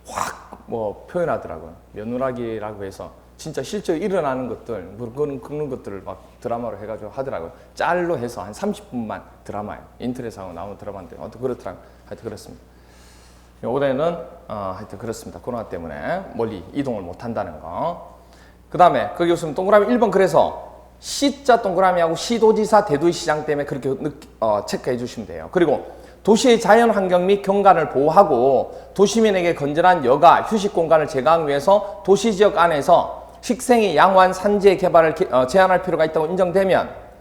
확 뭐 표현하더라고요. 며느라기라고 해서 진짜 실제로 일어나는 것들, 뭐 그런 것들을 막 드라마로 해가지고 하더라고요. 짤로 해서 한 30분만 드라마예요. 인터넷하고 나오는 드라마인데 그렇더라고요. 하여튼 그렇습니다. 올해는 하여튼 그렇습니다. 코로나 때문에 멀리 이동을 못 한다는 거. 그 다음에 거기 보시면 동그라미 1번 그래서 시자 동그라미하고 시도지사 대도시장 때문에 그렇게 체크해 주시면 돼요. 그리고 도시의 자연환경 및 경관을 보호하고 도시민에게 건전한 여가, 휴식 공간을 제공하기 위해서 도시지역 안에서 식생이 양호한 산지의 개발을 제한할 필요가 있다고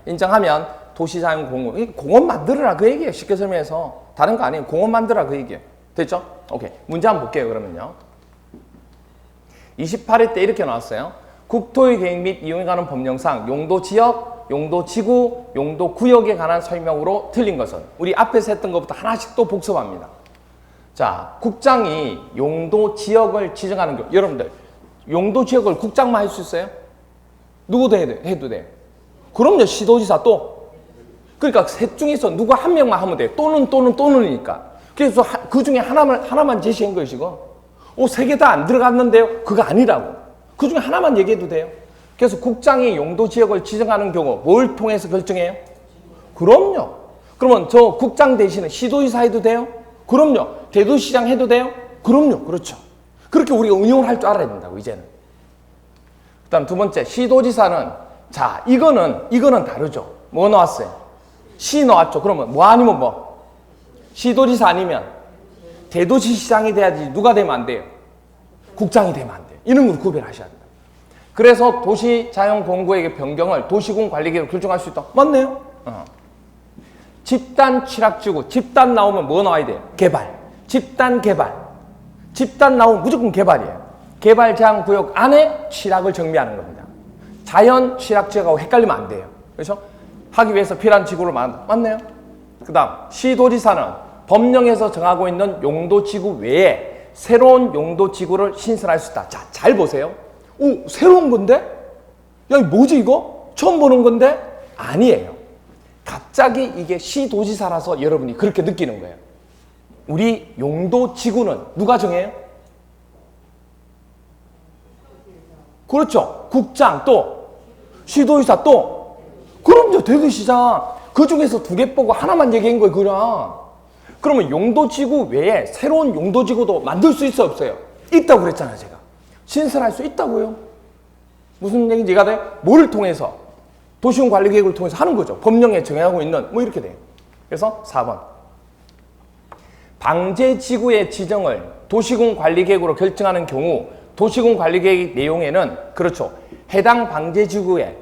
인정하면 도시자연공원, 공원 만들어라 그 얘기예요. 쉽게 설명해서. 다른 거 아니에요. 공원 만들어라 그 얘기예요. 됐죠? 오케이. 문제 한번 볼게요. 그러면요. 28회 때 이렇게 나왔어요. 국토의 계획 및 이용에 관한 법령상 용도지역, 용도지구, 용도구역에 관한 설명으로 틀린 것은 우리 앞에서 했던 것부터 하나씩 또 복습합니다. 자, 국장이 용도지역을 지정하는 경우 여러분들 용도지역을 국장만 할 수 있어요? 누구도 해도 돼요. 그럼요. 시도지사 또. 그러니까 셋 중에서 누구 한 명만 하면 돼요. 또는이니까. 그래서 그 중에 하나만 제시한 거예요 지금. 세 개 다 안 들어갔는데요. 그거 아니라고. 그 중에 하나만 얘기해도 돼요. 그래서 국장이 용도지역을 지정하는 경우 뭘 통해서 결정해요? 그럼요. 그러면 저 국장 대신에 시도지사 해도 돼요? 그럼요. 대도시장 해도 돼요? 그럼요. 그렇죠. 그렇게 우리가 응용을 할 줄 알아야 된다고 이제는. 그 다음 두 번째 시도지사는 자 이거는 다르죠. 뭐 나왔어요? 시 나왔죠. 그러면 뭐 아니면 뭐? 시도지사 아니면 대도시시장이 돼야지 누가 되면 안 돼요? 국장이 되면 안 돼요. 이런 걸 구별하셔야 돼요. 그래서 도시자연공구역의 변경을 도시군 관리계획으로 결정할 수 있다. 맞네요. 집단 취락지구. 집단 나오면 뭐 나와야 돼요? 개발. 집단 개발. 집단 나오면 무조건 개발이에요. 개발 제한 구역 안에 취락을 정비하는 겁니다. 자연 취락지역하고 헷갈리면 안 돼요. 그렇죠? 하기 위해서 필요한 지구를 만든다. 맞네요. 그 다음 시도지사는 법령에서 정하고 있는 용도지구 외에 새로운 용도지구를 신설할 수 있다. 자, 잘 보세요. 새로운 건데? 야, 뭐지 이거? 처음 보는 건데? 아니에요. 갑자기 이게 시도지사라서 여러분이 그렇게 느끼는 거예요. 우리 용도지구는 누가 정해요? 그렇죠. 국장 또 시도지사 또 그럼요. 대도시장 그 중에서 2개 보고 하나만 얘기한 거예요. 그러면 용도지구 외에 새로운 용도지구도 만들 수 있어요? 없어요? 있다고 그랬잖아요. 제가 신설할 수 있다고요. 무슨 얘기인지 이해가 돼요? 뭐를 통해서? 도시군 관리계획을 통해서 하는 거죠. 법령에 정하고 있는 뭐 이렇게 돼요. 그래서 4번 방제지구의 지정을 도시군 관리계획으로 결정하는 경우 도시군 관리계획 내용에는 그렇죠. 해당 방제지구에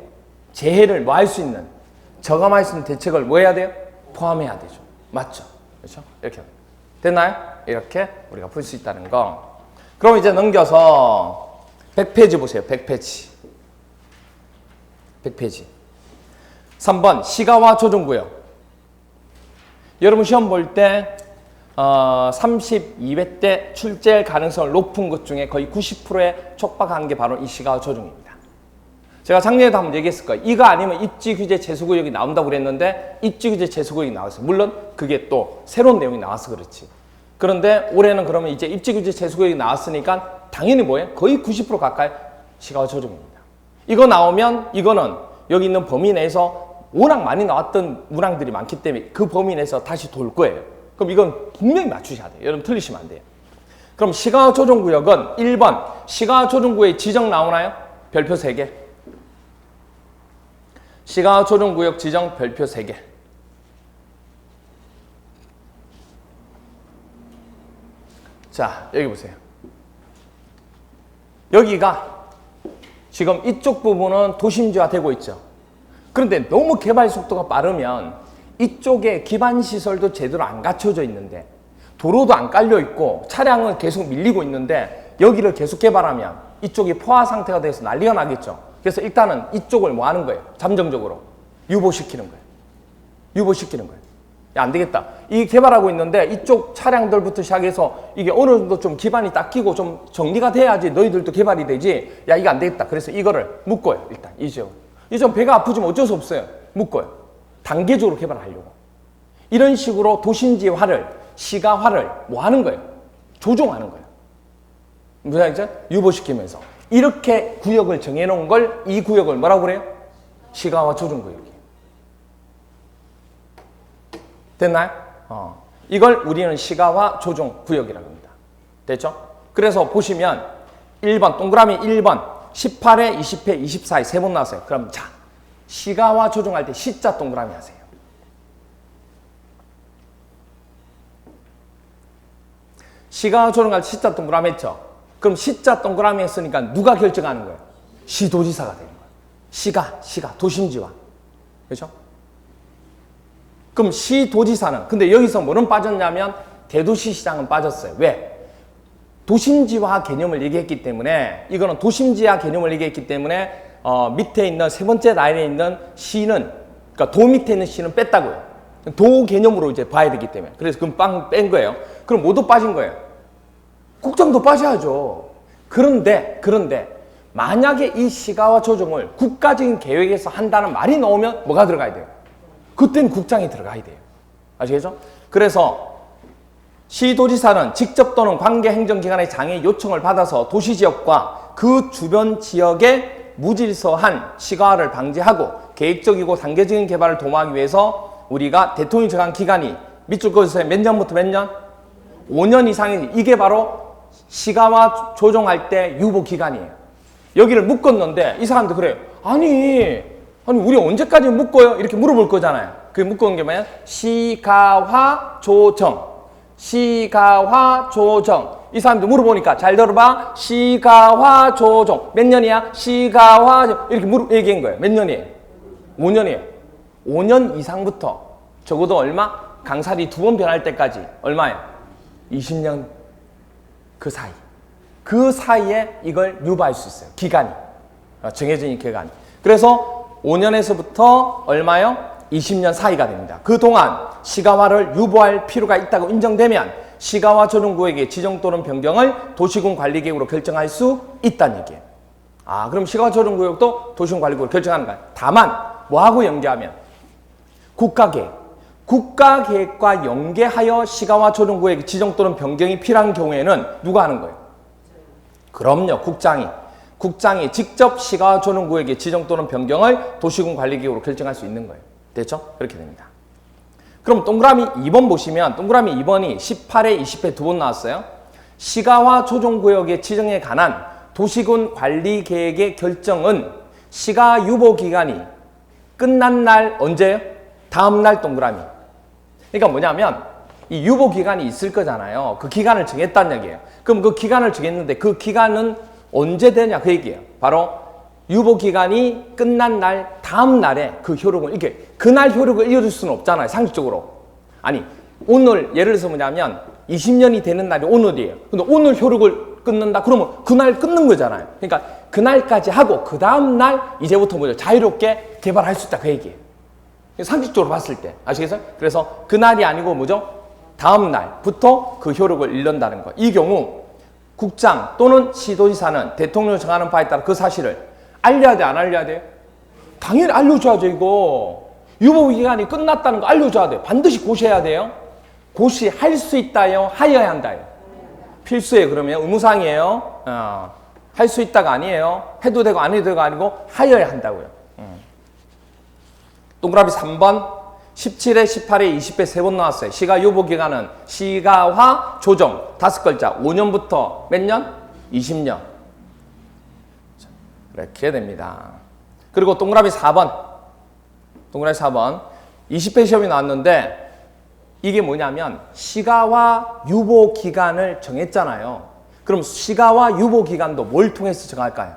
재해를 뭐 할 수 있는, 저감할 수 있는 대책을 뭐 해야 돼요? 포함해야 되죠. 맞죠? 그렇죠? 이렇게 됐나요? 이렇게 우리가 풀 수 있다는 거. 그럼 이제 넘겨서 100페이지 보세요. 100페이지. 100페이지. 3번 시가와 조정구역. 여러분 시험 볼 때 32회 때 출제할 가능성을 높은 것 중에 거의 90%에 촉박한 게 바로 이 시가와 조정입니다. 제가 작년에도 한번 얘기했을 거예요. 이거 아니면 입지규제 제수구역이 나온다고 그랬는데 입지규제 제수구역이 나왔어요. 물론 그게 또 새로운 내용이 나와서 그렇지. 그런데 올해는 그러면 이제 입지규제 제수구역이 나왔으니까 당연히 뭐예요? 거의 90% 가까이 시가와 조정입니다. 이거 나오면 이거는 여기 있는 범위 내에서 워낙 많이 나왔던 문항들이 많기 때문에 그 범위 내에서 다시 돌 거예요. 그럼 이건 분명히 맞추셔야 돼요. 여러분 틀리시면 안 돼요. 그럼 시가와 조정구역은 1번 시가와 조정구역 지정 나오나요? 별표 3개. 시가와 조정구역 지정 별표 3개. 자, 여기 보세요. 여기가 지금 이쪽 부분은 도심지화 되고 있죠. 그런데 너무 개발 속도가 빠르면 이쪽에 기반시설도 제대로 안 갖춰져 있는데 도로도 안 깔려 있고 차량은 계속 밀리고 있는데 여기를 계속 개발하면 이쪽이 포화 상태가 돼서 난리가 나겠죠. 그래서 일단은 이쪽을 뭐 하는 거예요? 잠정적으로 유보시키는 거예요. 유보시키는 거예요. 야, 안 되겠다. 이 개발하고 있는데 이쪽 차량들부터 시작해서 이게 어느 정도 좀 기반이 딱 끼고 좀 정리가 돼야지 너희들도 개발이 되지. 야, 이거 안 되겠다. 그래서 이거를 묶어요. 일단 이 지역. 이 좀 배가 아프지만 어쩔 수 없어요. 묶어요. 단계적으로 개발하려고. 이런 식으로 도심지화를, 시가화를 뭐 하는 거예요? 조종하는 거예요. 무슨 말이죠? 유보시키면서. 이렇게 구역을 정해놓은 걸 이 구역을 뭐라고 그래요? 시가와 조정구역이에요. 됐나요? 이걸 우리는 시가와 조정구역이라고 합니다. 됐죠? 그래서 보시면 1번 동그라미 1번 18회, 20회, 24회 세 번 나왔어요. 그럼 자, 시가와 조정할 때 시자 동그라미 하세요. 시가와 조정할 때 시자 동그라미 했죠? 그럼 시자 동그라미 했으니까 누가 결정하는 거예요? 시도지사가 되는 거예요. 시가, 도심지화. 그렇죠? 그럼 시도지사는, 근데 여기서 뭐는 빠졌냐면 대도시시장은 빠졌어요. 왜? 도심지화 개념을 얘기했기 때문에, 이거는 도심지화 개념을 얘기했기 때문에 밑에 있는 세 번째 라인에 있는 시는, 그러니까 도 밑에 있는 시는 뺐다고요. 도 개념으로 이제 봐야 되기 때문에. 그래서 그럼 뺀 거예요. 그럼 뭐도 빠진 거예요? 국장도 빠져야죠. 그런데 만약에 이 시가와 조정을 국가적인 계획에서 한다는 말이 나오면 뭐가 들어가야 돼요? 그때는 국장이 들어가야 돼요. 아시겠죠? 그래서 시도지사는 직접 또는 관계 행정기관의 장의 요청을 받아서 도시지역과 그 주변 지역의 무질서한 시가화를 방지하고 계획적이고 단계적인 개발을 도모하기 위해서 우리가 대통령이 정한 기간이 밑줄 그어주세요. 몇 년부터 몇 년? 5년 이상이, 이게 바로 시가화 조정할 때 유보 기간이에요. 여기를 묶었는데 이 사람도 그래요. 아니 우리 언제까지 묶어요? 이렇게 물어볼 거잖아요. 그게 묶은 게 뭐야? 시가화 조정. 시가화 조정. 이 사람도 물어보니까 잘 들어봐. 시가화 조정. 몇 년이야? 시가화 이렇게 얘기한 거예요. 몇 년이에요? 5년이에요. 5년 이상부터 적어도 얼마? 강살이 2번 변할 때까지 얼마예요? 20년 그 사이. 그 사이에 이걸 유보할 수 있어요. 기간이. 정해진 기간이. 그래서 5년에서부터 얼마요? 20년 사이가 됩니다. 그동안 시가화를 유보할 필요가 있다고 인정되면 시가화 조정구역의 지정 또는 변경을 도시군 관리계획으로 결정할 수 있다는 얘기예요. 그럼 시가화 조정구역도 도시군 관리계획으로 결정하는 거예요. 다만 뭐하고 연계하면 국가계획과 연계하여 시가화 조정구역의 지정 또는 변경이 필요한 경우에는 누가 하는 거예요? 그럼요. 국장이 직접 시가화 조정구역의 지정 또는 변경을 도시군 관리계획으로 결정할 수 있는 거예요. 됐죠? 그렇게 됩니다. 그럼 동그라미 2번 보시면 동그라미 2번이 18회, 20회 2번 나왔어요. 시가화 조정구역의 지정에 관한 도시군 관리계획의 결정은 시가 유보 기간이 끝난 날 언제요? 다음 날 동그라미. 그러니까 뭐냐면 이 유보 기간이 있을 거잖아요. 그 기간을 정했다는 얘기예요. 그럼 그 기간을 정했는데 그 기간은 언제 되냐 그 얘기예요. 바로 유보기간이 끝난 날 다음 날에 그 효력을 이렇게 그날 효력을 이어줄 수는 없잖아요. 상식적으로. 아니 오늘 예를 들어서 뭐냐면 20년이 되는 날이 오늘이에요. 근데 오늘 효력을 끊는다 그러면 그날 끊는 거잖아요. 그러니까 그날까지 하고 그 다음 날 이제부터 뭐죠? 자유롭게 개발할 수 있다 그 얘기예요. 상식적으로 봤을 때 아시겠어요? 그래서 그날이 아니고 뭐죠? 다음 날부터 그 효력을 잃는다는 거. 이 경우 국장 또는 시도지사는 대통령이 정하는 바에 따라 그 사실을 알려야 돼, 안 알려야 돼? 당연히 알려줘야죠, 이거. 유보기간이 끝났다는 거 알려줘야 돼. 반드시 고시해야 돼요. 고시할 수 있다요, 하여야 한다요. 필수예요, 그러면. 의무사항이에요. 할 수 있다가 아니에요. 해도 되고 안 해도 되고 아니고 하여야 한다고요. 동그라미 3번. 17회, 18회, 20회 3번 나왔어요. 시가 유보기간은 시가화 조정 5글자 5년부터 몇 년? 20년. 이렇게 됩니다. 그리고 동그라미 4번. 동그라미 4번. 20회 시험이 나왔는데 이게 뭐냐면 시가화 유보기간을 정했잖아요. 그럼 시가화 유보기간도 뭘 통해서 정할까요?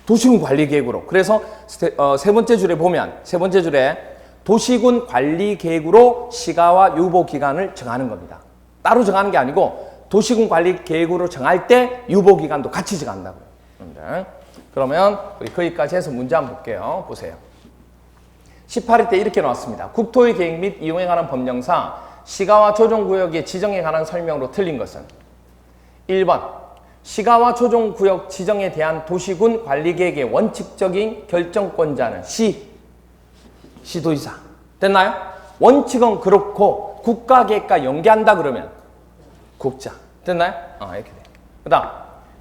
도시군 관리계획으로. 그래서 세 번째 줄에 보면 세 번째 줄에 도시군 관리계획으로 시가화 유보기간을 정하는 겁니다. 따로 정하는 게 아니고 도시군 관리계획으로 정할 때 유보기간도 같이 정한다고요. 그러면 우리 거기까지 해서 문제 한번 볼게요. 보세요. 18회 때 이렇게 나왔습니다. 국토의 계획 및 이용에 관한 법령상 시가와 조정구역의 지정에 관한 설명으로 틀린 것은 1번 시가와 조정구역 지정에 대한 도시군 관리계획의 원칙적인 결정권자는 시도지사. 됐나요? 원칙은 그렇고 국가계획과 연계한다 그러면 국장. 됐나요? 이렇게 돼요. 그 다음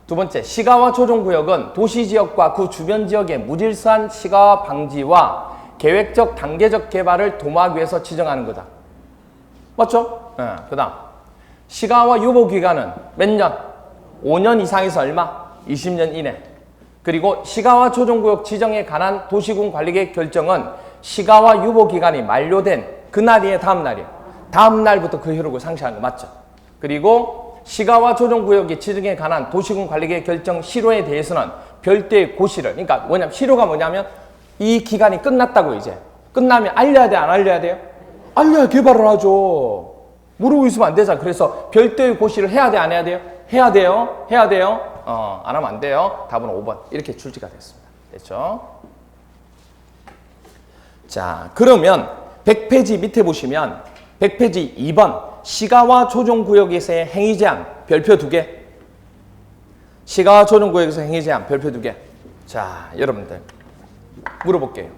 두 번째, 시가와 조정구역은 도시지역과 그 주변 지역의 무질서한 시가와 방지와 계획적 단계적 개발을 도모하기 위해서 지정하는 거다. 맞죠? 그 다음 시가와 유보기간은 몇 년? 5년 이상에서 얼마? 20년 이내. 그리고 시가와 조정구역 지정에 관한 도시군 관리계획 결정은 시가와 유보기간이 만료된 그날이에요, 다음 날이에요. 다음 날부터 그 효력을 상실하는 거 맞죠? 그리고 시가와 조정구역의 지정에 관한 도시군 관리계획 결정 실효에 대해서는 별도의 고시를, 그러니까 뭐냐면 실효가 뭐냐면 이 기간이 끝났다고. 이제 끝나면 알려야 돼, 안 알려야 돼요? 알려야 개발을 하죠. 모르고 있으면 안 되잖아. 그래서 별도의 고시를 해야 돼, 안 해야 돼요? 해야 돼요. 해야 돼요. 안 하면 안 돼요. 답은 5번 이렇게 출제가 됐습니다. 됐죠? 자, 그러면 100페이지 밑에 보시면 100페이지 2번 시가와 조정구역에서의 행위제한 별표 2개. 시가와 조정구역에서 행위제한 별표 2개. 자, 여러분들 물어볼게요.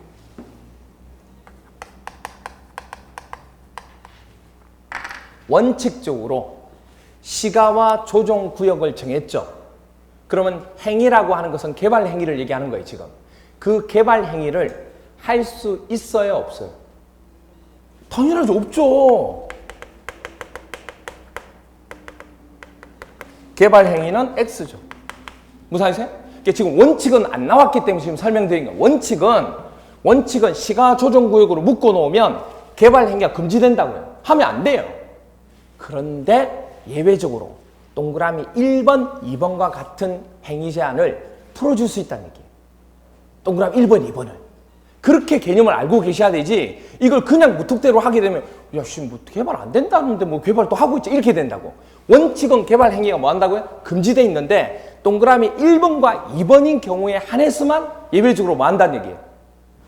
원칙적으로 시가와 조정구역을 정했죠. 그러면 행위라고 하는 것은 개발 행위를 얘기하는 거예요, 지금. 그 개발 행위를 할 수 있어요, 없어요? 당연하죠, 없죠. 개발 행위는 X죠. 무슨 말이세요? 지금 원칙은 안 나왔기 때문에 지금 설명드린 거예요. 원칙은 시가 조정구역으로 묶어놓으면 개발 행위가 금지된다고요. 하면 안 돼요. 그런데 예외적으로 동그라미 1번, 2번과 같은 행위 제한을 풀어줄 수 있다는 얘기예요. 동그라미 1번, 2번을. 그렇게 개념을 알고 계셔야 되지, 이걸 그냥 무턱대로 하게 되면 야, 씨, 뭐 개발 안 된다는데 뭐 개발 또 하고 있지, 이렇게 된다고. 원칙은 개발 행위가 뭐 한다고요? 금지돼 있는데 동그라미 1번과 2번인 경우에 한해서만 예외적으로 뭐 한다는 얘기예요?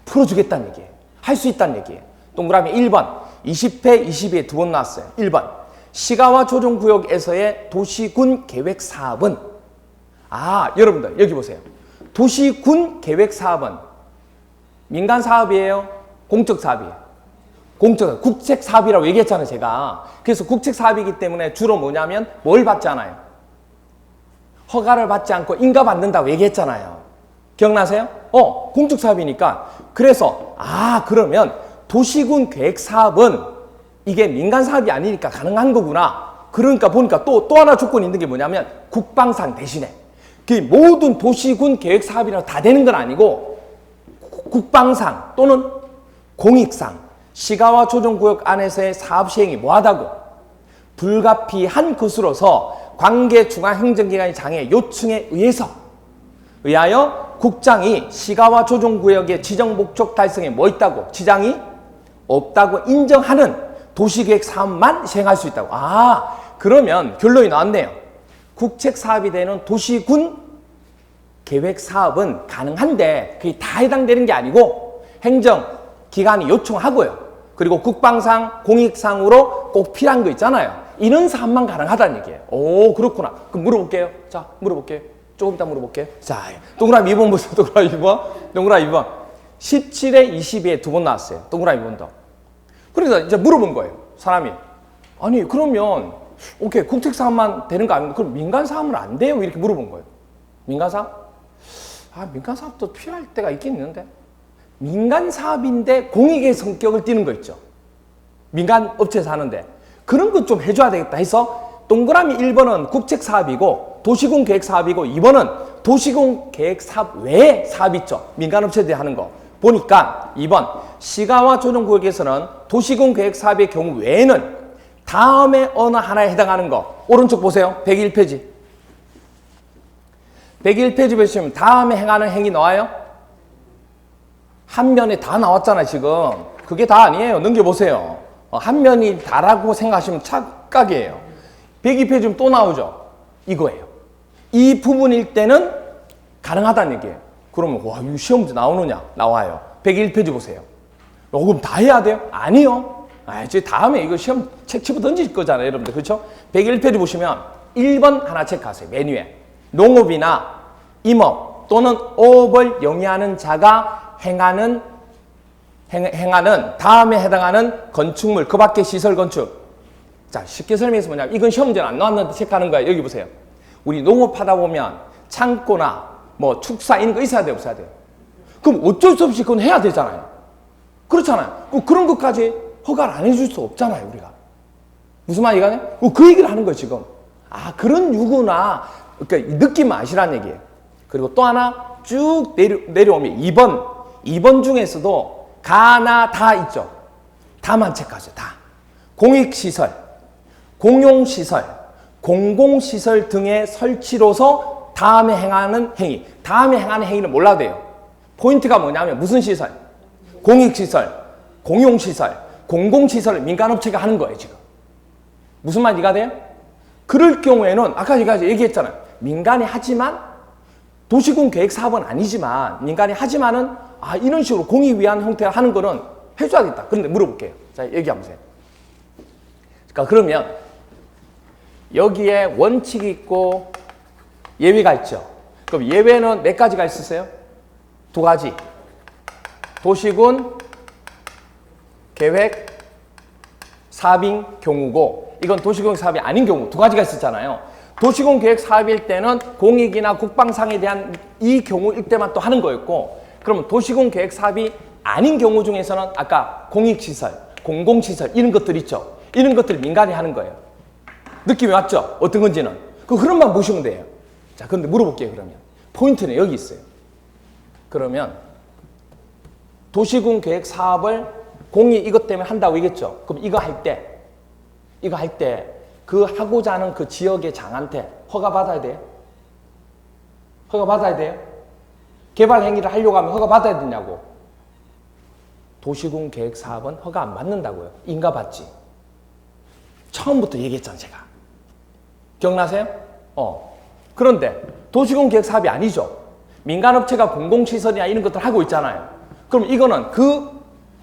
풀어주겠다는 얘기예요. 할 수 있다는 얘기예요. 동그라미 1번, 20회, 22회 두 번 나왔어요. 1번, 시가와 조정구역에서의 도시군 계획사업은, 여러분들 여기 보세요. 도시군 계획사업은 민간사업이에요? 공적사업이에요? 공적, 국책사업이라고 얘기했잖아요, 제가. 그래서 국책사업이기 때문에 주로 뭐냐면 뭘 받잖아요? 허가를 받지 않고 인가받는다고 얘기했잖아요. 기억나세요? 공적사업이니까. 그래서 그러면 도시군 계획사업은 이게 민간사업이 아니니까 가능한 거구나. 그러니까 보니까 또 하나 조건이 있는 게 뭐냐면 국방상 대신에 그 모든 도시군 계획사업이라고 다 되는 건 아니고 국방상 또는 공익상 시가와 조정구역 안에서의 사업 시행이 뭐하다고? 불가피한 것으로서 관계 중앙행정기관의 장애 요청에 의해서 의하여 국장이 시가와 조정구역의 지정 목적 달성에 뭐 있다고? 지장이 없다고 인정하는 도시계획 사업만 시행할 수 있다고. 아, 그러면 결론이 나왔네요. 국책 사업이 되는 도시군 계획 사업은 가능한데 그게 다 해당되는 게 아니고 행정기관이 요청하고요. 그리고 국방상, 공익상으로 꼭 필요한 거 있잖아요. 이런 사업만 가능하다는 얘기예요. 오, 그렇구나. 그럼 물어볼게요. 자, 물어볼게요. 조금 이따 물어볼게요. 자, 동그라미 2번 보세요. 동그라미 2번. 동그라미 2번. 17에 22에 두 번 나왔어요. 동그라미 2번 더. 그래서 이제 물어본 거예요. 사람이. 아니, 그러면, 오케이, 국책 사업만 되는 거 아닙니까? 그럼 민간 사업은 안 돼요? 이렇게 물어본 거예요. 민간 사업? 아, 민간 사업도 필요할 때가 있긴 있는데. 민간 사업인데 공익의 성격을 띠는 거 있죠. 민간 업체에서 하는데. 그런 건 좀 해줘야 되겠다 해서 동그라미 1번은 국책 사업이고 도시군 계획 사업이고 2번은 도시군 계획 사업 외에 사업 있죠. 민간 업체들이 하는 거. 보니까 2번 시가와 조정구역에서는 도시군 계획 사업의 경우 외에는 다음에 어느 하나에 해당하는 거. 오른쪽 보세요. 101페이지. 101페이지 보시면 다음에 행하는 행위 나와요? 한 면에 다 나왔잖아요, 지금. 그게 다 아니에요. 넘겨보세요. 한 면이 다라고 생각하시면 착각이에요. 102페이지면 또 나오죠. 이거예요. 이 부분일 때는 가능하다는 얘기예요. 그러면 와, 이거 시험 문제 나오느냐? 나와요. 101페이지 보세요. 그럼 다 해야 돼요? 아니요. 아, 이제 다음에 이거 시험 책 집어 던질 거잖아요, 여러분들. 그렇죠? 101페이지 보시면 1번 하나 체크하세요. 메뉴에. 농업이나 임업 또는 어업을 영위하는 자가 행하는 다음에 해당하는 건축물, 그 밖의 시설 건축. 자, 쉽게 설명해서 뭐냐면 이건 시험 문제는 안 나왔는데 체크하는 거예요. 여기 보세요. 우리 농업하다 보면 창고나 뭐 축사 이런 거 있어야 돼요, 없어야 돼요? 그럼 어쩔 수 없이 그건 해야 되잖아요. 그렇잖아요. 그런 것까지 허가를 안 해줄 수 없잖아요, 우리가. 무슨 말이 가네? 그 얘기를 하는 거예요, 지금. 아, 그런 유구나. 그러니까 느낌 아시라는 얘기예요. 그리고 또 하나 쭉 내려오면 2번 중에서도 가나 다 있죠. 다만 체크하세요. 다. 공익시설, 공용시설, 공공시설 등의 설치로서 다음에 행하는 행위. 다음에 행하는 행위는 몰라도 돼요. 포인트가 뭐냐면 무슨 시설? 공익시설, 공용시설, 공공시설을 민간업체가 하는 거예요, 지금. 무슨 말 이해가 돼요? 그럴 경우에는 아까 제가 얘기했잖아요. 민간이 하지만 도시군 계획 사업은 아니지만 민간이 하지만은 아, 이런 식으로 공익 위한 형태로 하는 거는 해줘야겠다. 그런데 물어볼게요. 자, 얘기해 보세요. 그러니까 그러면 여기에 원칙이 있고 예외가 있죠. 그럼 예외는 몇 가지가 있으세요? 두 가지. 도시군 계획 사업인 경우고 이건 도시군 사업이 아닌 경우 두 가지가 있었잖아요. 도시군 계획 사업일 때는 공익이나 국방상에 대한 이 경우일 때만 또 하는 거였고 그러면 도시군 계획 사업이 아닌 경우 중에서는 아까 공익시설, 공공시설 이런 것들 있죠. 이런 것들 민간이 하는 거예요. 느낌이 왔죠? 어떤 건지는. 그런만 보시면 돼요. 자, 그런데 물어볼게요, 그러면. 포인트는 여기 있어요. 그러면 도시군 계획 사업을 공익 이것 때문에 한다고 얘기했죠. 그럼 이거 할 때 그 하고자 하는 그 지역의 장한테 허가 받아야 돼요? 허가 받아야 돼요? 개발 행위를 하려고 하면 허가 받아야 되냐고. 도시군 계획 사업은 허가 안 받는다고요. 인가 받지. 처음부터 얘기했잖아요, 제가. 기억나세요? 그런데 도시군 계획 사업이 아니죠. 민간업체가 공공시설이나 이런 것들 하고 있잖아요. 그럼 이거는 그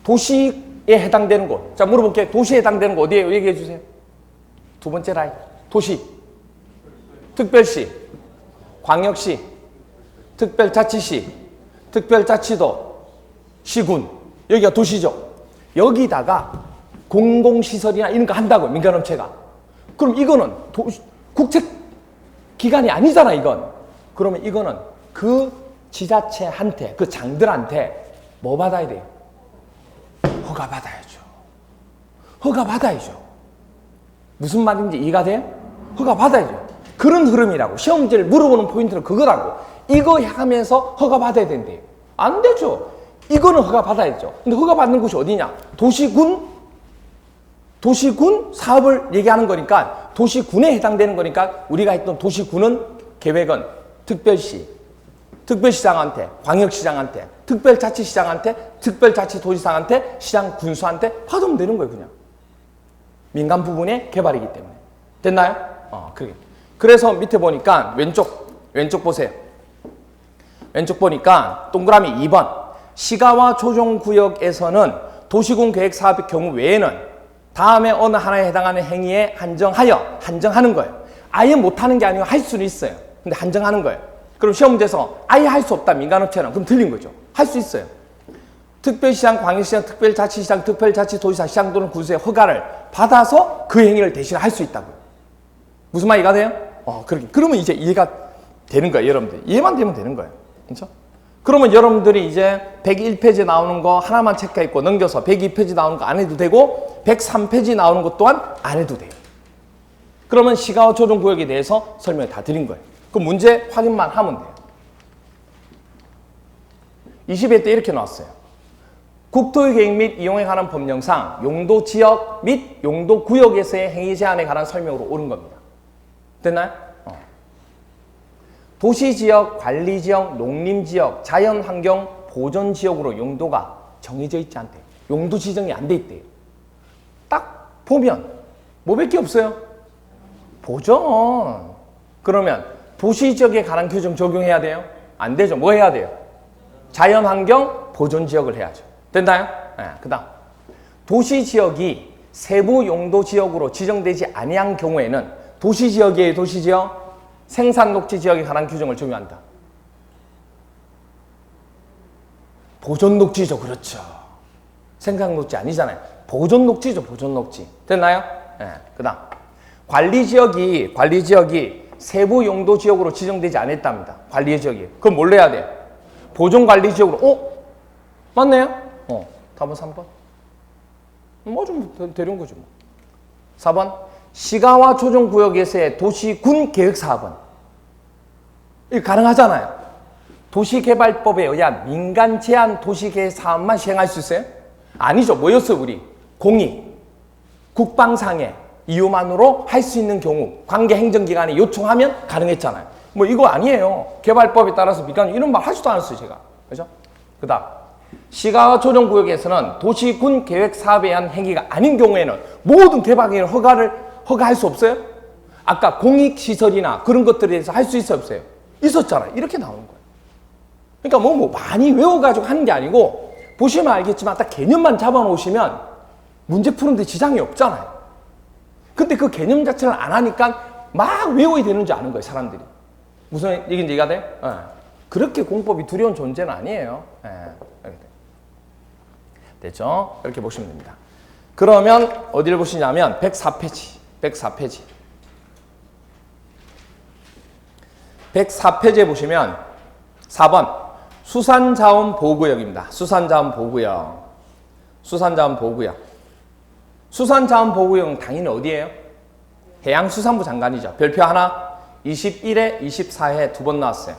도시에 해당되는 곳. 자, 물어볼게요. 도시에 해당되는 곳 어디예요? 얘기해 주세요. 두 번째 라인. 도시, 특별시, 광역시, 특별자치시, 특별자치도, 시군. 여기가 도시죠. 여기다가 공공시설이나 이런 거 한다고요. 민간업체가. 그럼 이거는 국책기관이 아니잖아, 이건. 그러면 이거는 그 지자체한테, 그 장들한테 뭐 받아야 돼요? 허가 받아야죠. 허가 받아야죠. 무슨 말인지 이해가 돼요? 허가 받아야죠. 그런 흐름이라고. 시험 문제를 물어보는 포인트는 그거라고. 이거 하면서 허가 받아야 된대요. 안 되죠. 이거는 허가 받아야죠. 근데 허가 받는 곳이 어디냐? 도시군 사업을 얘기하는 거니까 도시군에 해당되는 거니까 우리가 했던 도시군은 계획은 특별시, 특별시장한테, 광역시장한테, 특별자치시장한테, 특별자치도지사한테, 시장 군수한테 받으면 되는 거예요, 그냥. 민간 부분의 개발이기 때문에. 됐나요? 그게. 그래서 밑에 보니까 왼쪽 보세요. 왼쪽 보니까 동그라미 2번. 시가와 조정구역에서는 도시군 계획 사업의 경우 외에는 다음에 어느 하나에 해당하는 행위에 한정하는 거예요. 아예 못하는 게 아니고 할 수는 있어요. 근데 한정하는 거예요. 그럼 시험 문제에서 아예 할 수 없다, 민간업체는. 그럼 틀린 거죠. 할 수 있어요. 특별시장, 광역시장, 특별자치시장, 특별자치도지사, 시장 또는 군수의 허가를 받아서 그 행위를 대신 할 수 있다고요. 무슨 말 이해가 돼요? 그렇게. 그러면 이제 이해가 되는 거예요, 여러분들. 이해만 되면 되는 거예요. 그렇죠? 그러면 여러분들이 이제 101페이지 나오는 거 하나만 체크했고 넘겨서 102페이지 나오는 거 안 해도 되고 103페이지 나오는 것 또한 안 해도 돼요. 그러면 시가와 조정구역에 대해서 설명을 다 드린 거예요. 그럼 문제 확인만 하면 돼요. 20회 때 이렇게 나왔어요. 국토의 계획 및 이용에 관한 법령상 용도 지역 및 용도 구역에서의 행위 제한에 관한 설명으로 옳은 겁니다. 됐나요? 도시지역, 관리지역, 농림지역, 자연환경 보존지역으로 용도가 정해져 있지 않대요. 용도 지정이 안 돼 있대요. 딱 보면 뭐밖에 없어요? 보존. 그러면 도시지역에 관한 규정 적용해야 돼요? 안 되죠. 뭐 해야 돼요? 자연환경 보존지역을 해야죠. 됐나요? 그 다음 도시지역이 세부 용도지역으로 지정되지 아니한 경우에는 도시지역이에요, 도시지역? 생산녹지지역에 관한 규정을 적용한다. 보존녹지죠. 그렇죠. 생산녹지 아니잖아요. 보존녹지죠. 보존녹지. 됐나요? 그 다음 관리지역이 세부 용도지역으로 지정되지 않았답니다. 관리지역이. 그럼 뭘 해야 돼요? 보존관리지역으로. 맞네요? 답은 3번. 뭐 좀 데려온 거죠. 4번. 시가와 조정구역에서의 도시군 계획사업은 이거 가능하잖아요. 도시개발법에 의한 민간 제한 도시계획 사업만 시행할 수 있어요? 아니죠. 뭐였어요, 우리? 공익, 국방상의 이유만으로 할 수 있는 경우 관계 행정기관에 요청하면 가능했잖아요. 뭐 이거 아니에요. 개발법에 따라서 민간 이런 말 할 수도 않았어요, 제가. 그죠? 그 다음 시가와 조정구역에서는 도시군 계획 사업에 의한 행위가 아닌 경우에는 모든 개발 행위를 허가할 수 없어요? 아까 공익시설이나 그런 것들에 대해서 할 수 있어요, 없어요? 있었잖아요. 이렇게 나오는 거예요. 그러니까 뭐 많이 외워가지고 하는 게 아니고 보시면 알겠지만 딱 개념만 잡아놓으시면 문제 푸는데 지장이 없잖아요. 근데 그 개념 자체를 안 하니까 막 외워야 되는 줄 아는 거예요, 사람들이. 무슨 얘기인지 이해가 돼? 그렇게 공법이 두려운 존재는 아니에요. 됐죠? 이렇게 보시면 됩니다. 그러면 어디를 보시냐면 104페이지. 104페이지에 보시면 4번 수산자원보호구역입니다. 수산자원보호구역은 당연히 어디예요? 해양수산부 장관이죠. 별표 하나 21회, 24회 두 번 나왔어요.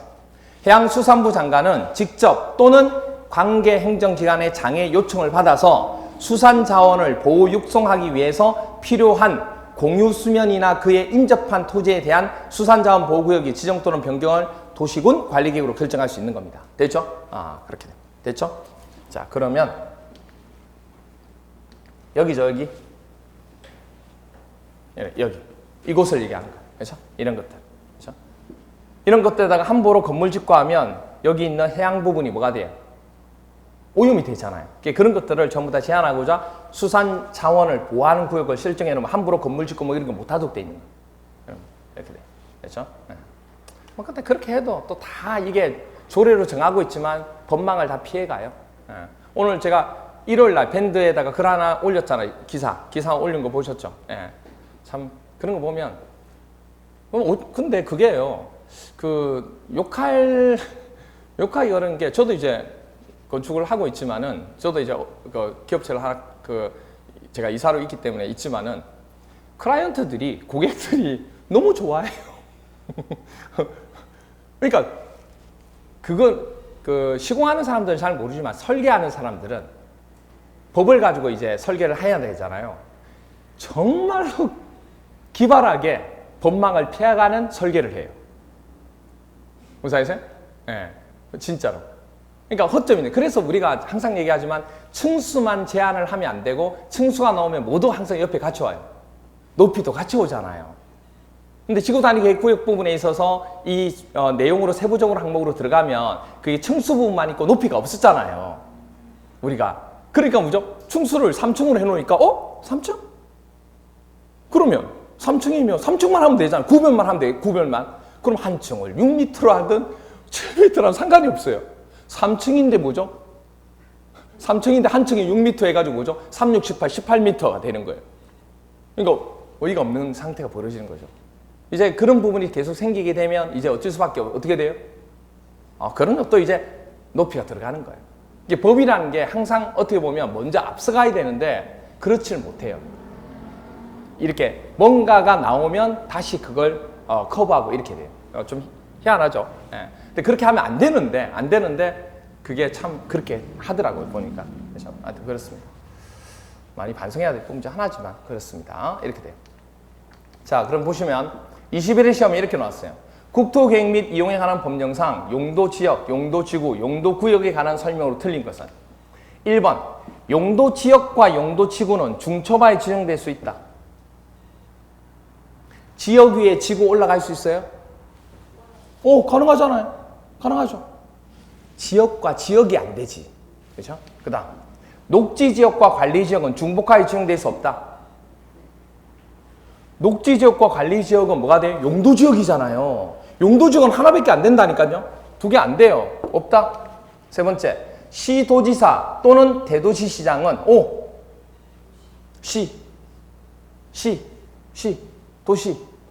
해양수산부 장관은 직접 또는 관계행정기관의 장애 요청을 받아서 수산자원을 보호 육성하기 위해서 필요한 공유수면이나 그에 인접한 토지에 대한 수산자원보호구역의 지정 또는 변경을 도시군 관리계획으로 결정할 수 있는 겁니다. 됐죠? 그렇게 됐죠? 자, 그러면 여기죠, 여기. 여기. 이곳을 얘기하는 거예요. 그렇죠? 이런 것들. 그렇죠? 이런 것들에다가 함부로 건물 짓고 하면 여기 있는 해양 부분이 뭐가 돼요? 오염이 되잖아요. 그런 것들을 전부 다 제한하고자 수산 자원을 보호하는 구역을 설정해 놓으면 함부로 건물 짓고 뭐 이런 거 못 하도록 돼 있는 거예요. 이렇게 돼요. 그렇죠? 뭐 근데 그렇게 해도 또 다 이게 조례로 정하고 있지만 법망을 다 피해 가요. 오늘 제가 일요일 날 밴드에다가 글 하나 올렸잖아요. 기사 올린 거 보셨죠? 참 그런 거 보면 근데 그게요. 그 욕할 이런 게 저도 이제 건축을 하고 있지만은 저도 이제 그 기업체를 하나 제가 이사로 있기 때문에 있지만은 클라이언트들이 고객들이 너무 좋아해요. 그러니까 그건 시공하는 사람들은 잘 모르지만 설계하는 사람들은 법을 가지고 이제 설계를 해야 되잖아요. 정말로 기발하게 법망을 피해가는 설계를 해요. 무슨 아세요? 네. 진짜로. 그러니까 허점이네. 그래서 우리가 항상 얘기하지만 층수만 제한을 하면 안 되고 층수가 나오면 모두 항상 옆에 같이 와요. 높이도 같이 오잖아요. 근데 지구단위 계획구역 부분에 있어서 이 내용으로 세부적으로 항목으로 들어가면 그게 층수 부분만 있고 높이가 없었잖아요. 우리가. 그러니까 뭐죠? 층수를 3층으로 해놓으니까 3층? 그러면 3층이면 3층만 하면 되잖아요. 구별만 하면 돼요. 구별만. 그럼 한 층을 6m로 하든 7m랑 상관이 없어요. 3층인데 뭐죠? 3층인데 한 층이 6m 해가지고 뭐죠? 3, 6, 18, 18m가 되는 거예요. 그러니까 어이가 없는 상태가 벌어지는 거죠. 이제 그런 부분이 계속 생기게 되면 이제 어쩔 수밖에 어떻게 돼요? 그런 것도 이제 높이가 들어가는 거예요. 이게 법이라는 게 항상 어떻게 보면 먼저 앞서가야 되는데 그렇지를 못해요. 이렇게 뭔가가 나오면 다시 그걸 커버하고 이렇게 돼요. 좀 희한하죠. 예. 근데 그렇게 하면 안 되는데 그게 참 그렇게 하더라고요, 보니까. 그래서 하여튼 그렇습니다. 많이 반성해야 될 부분 중 하나지만 그렇습니다. 이렇게 돼요. 자, 그럼 보시면 21회 시험에 이렇게 나왔어요. 국토계획 및 이용에 관한 법령상 용도지역, 용도지구, 용도구역에 관한 설명으로 틀린 것은 1번 용도지역과 용도지구는 중초바에 지정될 수 있다. 지역 위에 지구 올라갈 수 있어요? 가능하잖아요. 가능하죠. 지역과 지역이 안 되지. 그렇죠? 그 다음 녹지지역과 관리지역은 중복하에 지정될 수 없다. 녹지지역과 관리지역은 뭐가 돼요? 용도지역이잖아요. 용도지역은 하나밖에 안 된다니까요. 2개 안 돼요. 없다. 세 번째, 시도지사 또는 대도시시장은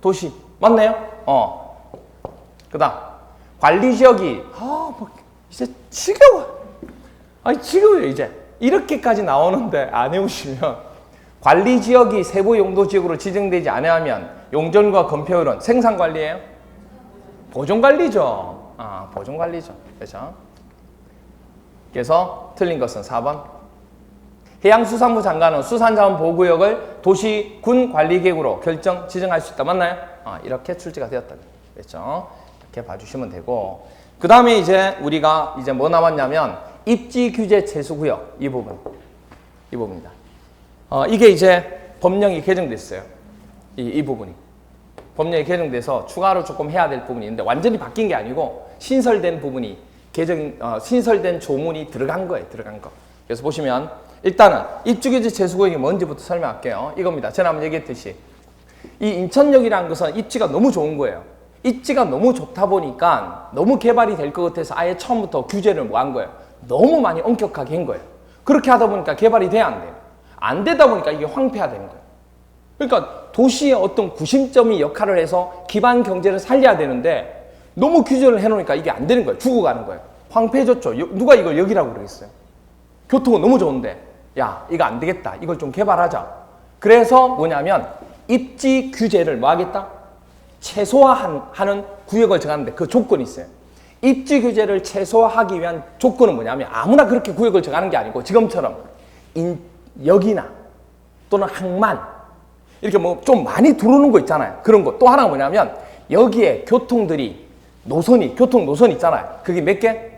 도시 맞네요. 그 다음 관리지역이 이제 지겨워. 지겨워요. 이제 이렇게까지 나오는데 안 해오시면 관리지역이 세부 용도지역으로 지정되지 않으면 용적률과 건폐율은 생산관리예요? 보존관리죠. 보존관리죠. 그렇죠? 그래서 틀린 것은 4번. 해양수산부 장관은 수산자원보호구역을 도시군관리계획으로 지정할 수 있다. 맞나요? 이렇게 출제가 되었다. 그렇죠? 이렇게 봐주시면 되고, 그 다음에 이제 우리가 이제 뭐 남았냐면 입지규제 채수구역 이 부분입니다. 이게 이제 법령이 개정됐어요. 이 부분이 법령이 개정돼서 추가로 조금 해야 될 부분이 있는데 완전히 바뀐 게 아니고 신설된 부분이 신설된 조문이 들어간 거예요. 들어간 거. 그래서 보시면 일단은 입지규제 채수구역이 뭔지부터 설명할게요. 이겁니다. 지난번에 얘기했듯이 이 인천역이라는 것은 입지가 너무 좋은 거예요. 입지가 너무 좋다 보니까 너무 개발이 될 것 같아서 아예 처음부터 규제를 뭐 한 거예요. 너무 많이 엄격하게 한 거예요. 그렇게 하다 보니까 개발이 돼야 안 돼요. 안 되다 보니까 이게 황폐화되는 거예요. 그러니까 도시의 어떤 구심점이 역할을 해서 기반 경제를 살려야 되는데 너무 규제를 해놓으니까 이게 안 되는 거예요. 죽어가는 거예요. 황폐해졌죠. 누가 이걸 여기라고 그러겠어요. 교통은 너무 좋은데 야 이거 안 되겠다. 이걸 좀 개발하자. 그래서 뭐냐면 입지 규제를 뭐 하겠다? 최소화하는 구역을 정하는데 그 조건이 있어요. 입지 규제를 최소화하기 위한 조건은 뭐냐면 아무나 그렇게 구역을 정하는 게 아니고 지금처럼 역이나 또는 항만 이렇게 뭐 좀 많이 들어오는 거 있잖아요. 그런 거. 또 하나가 뭐냐면 여기에 교통 노선이 있잖아요. 그게 몇 개?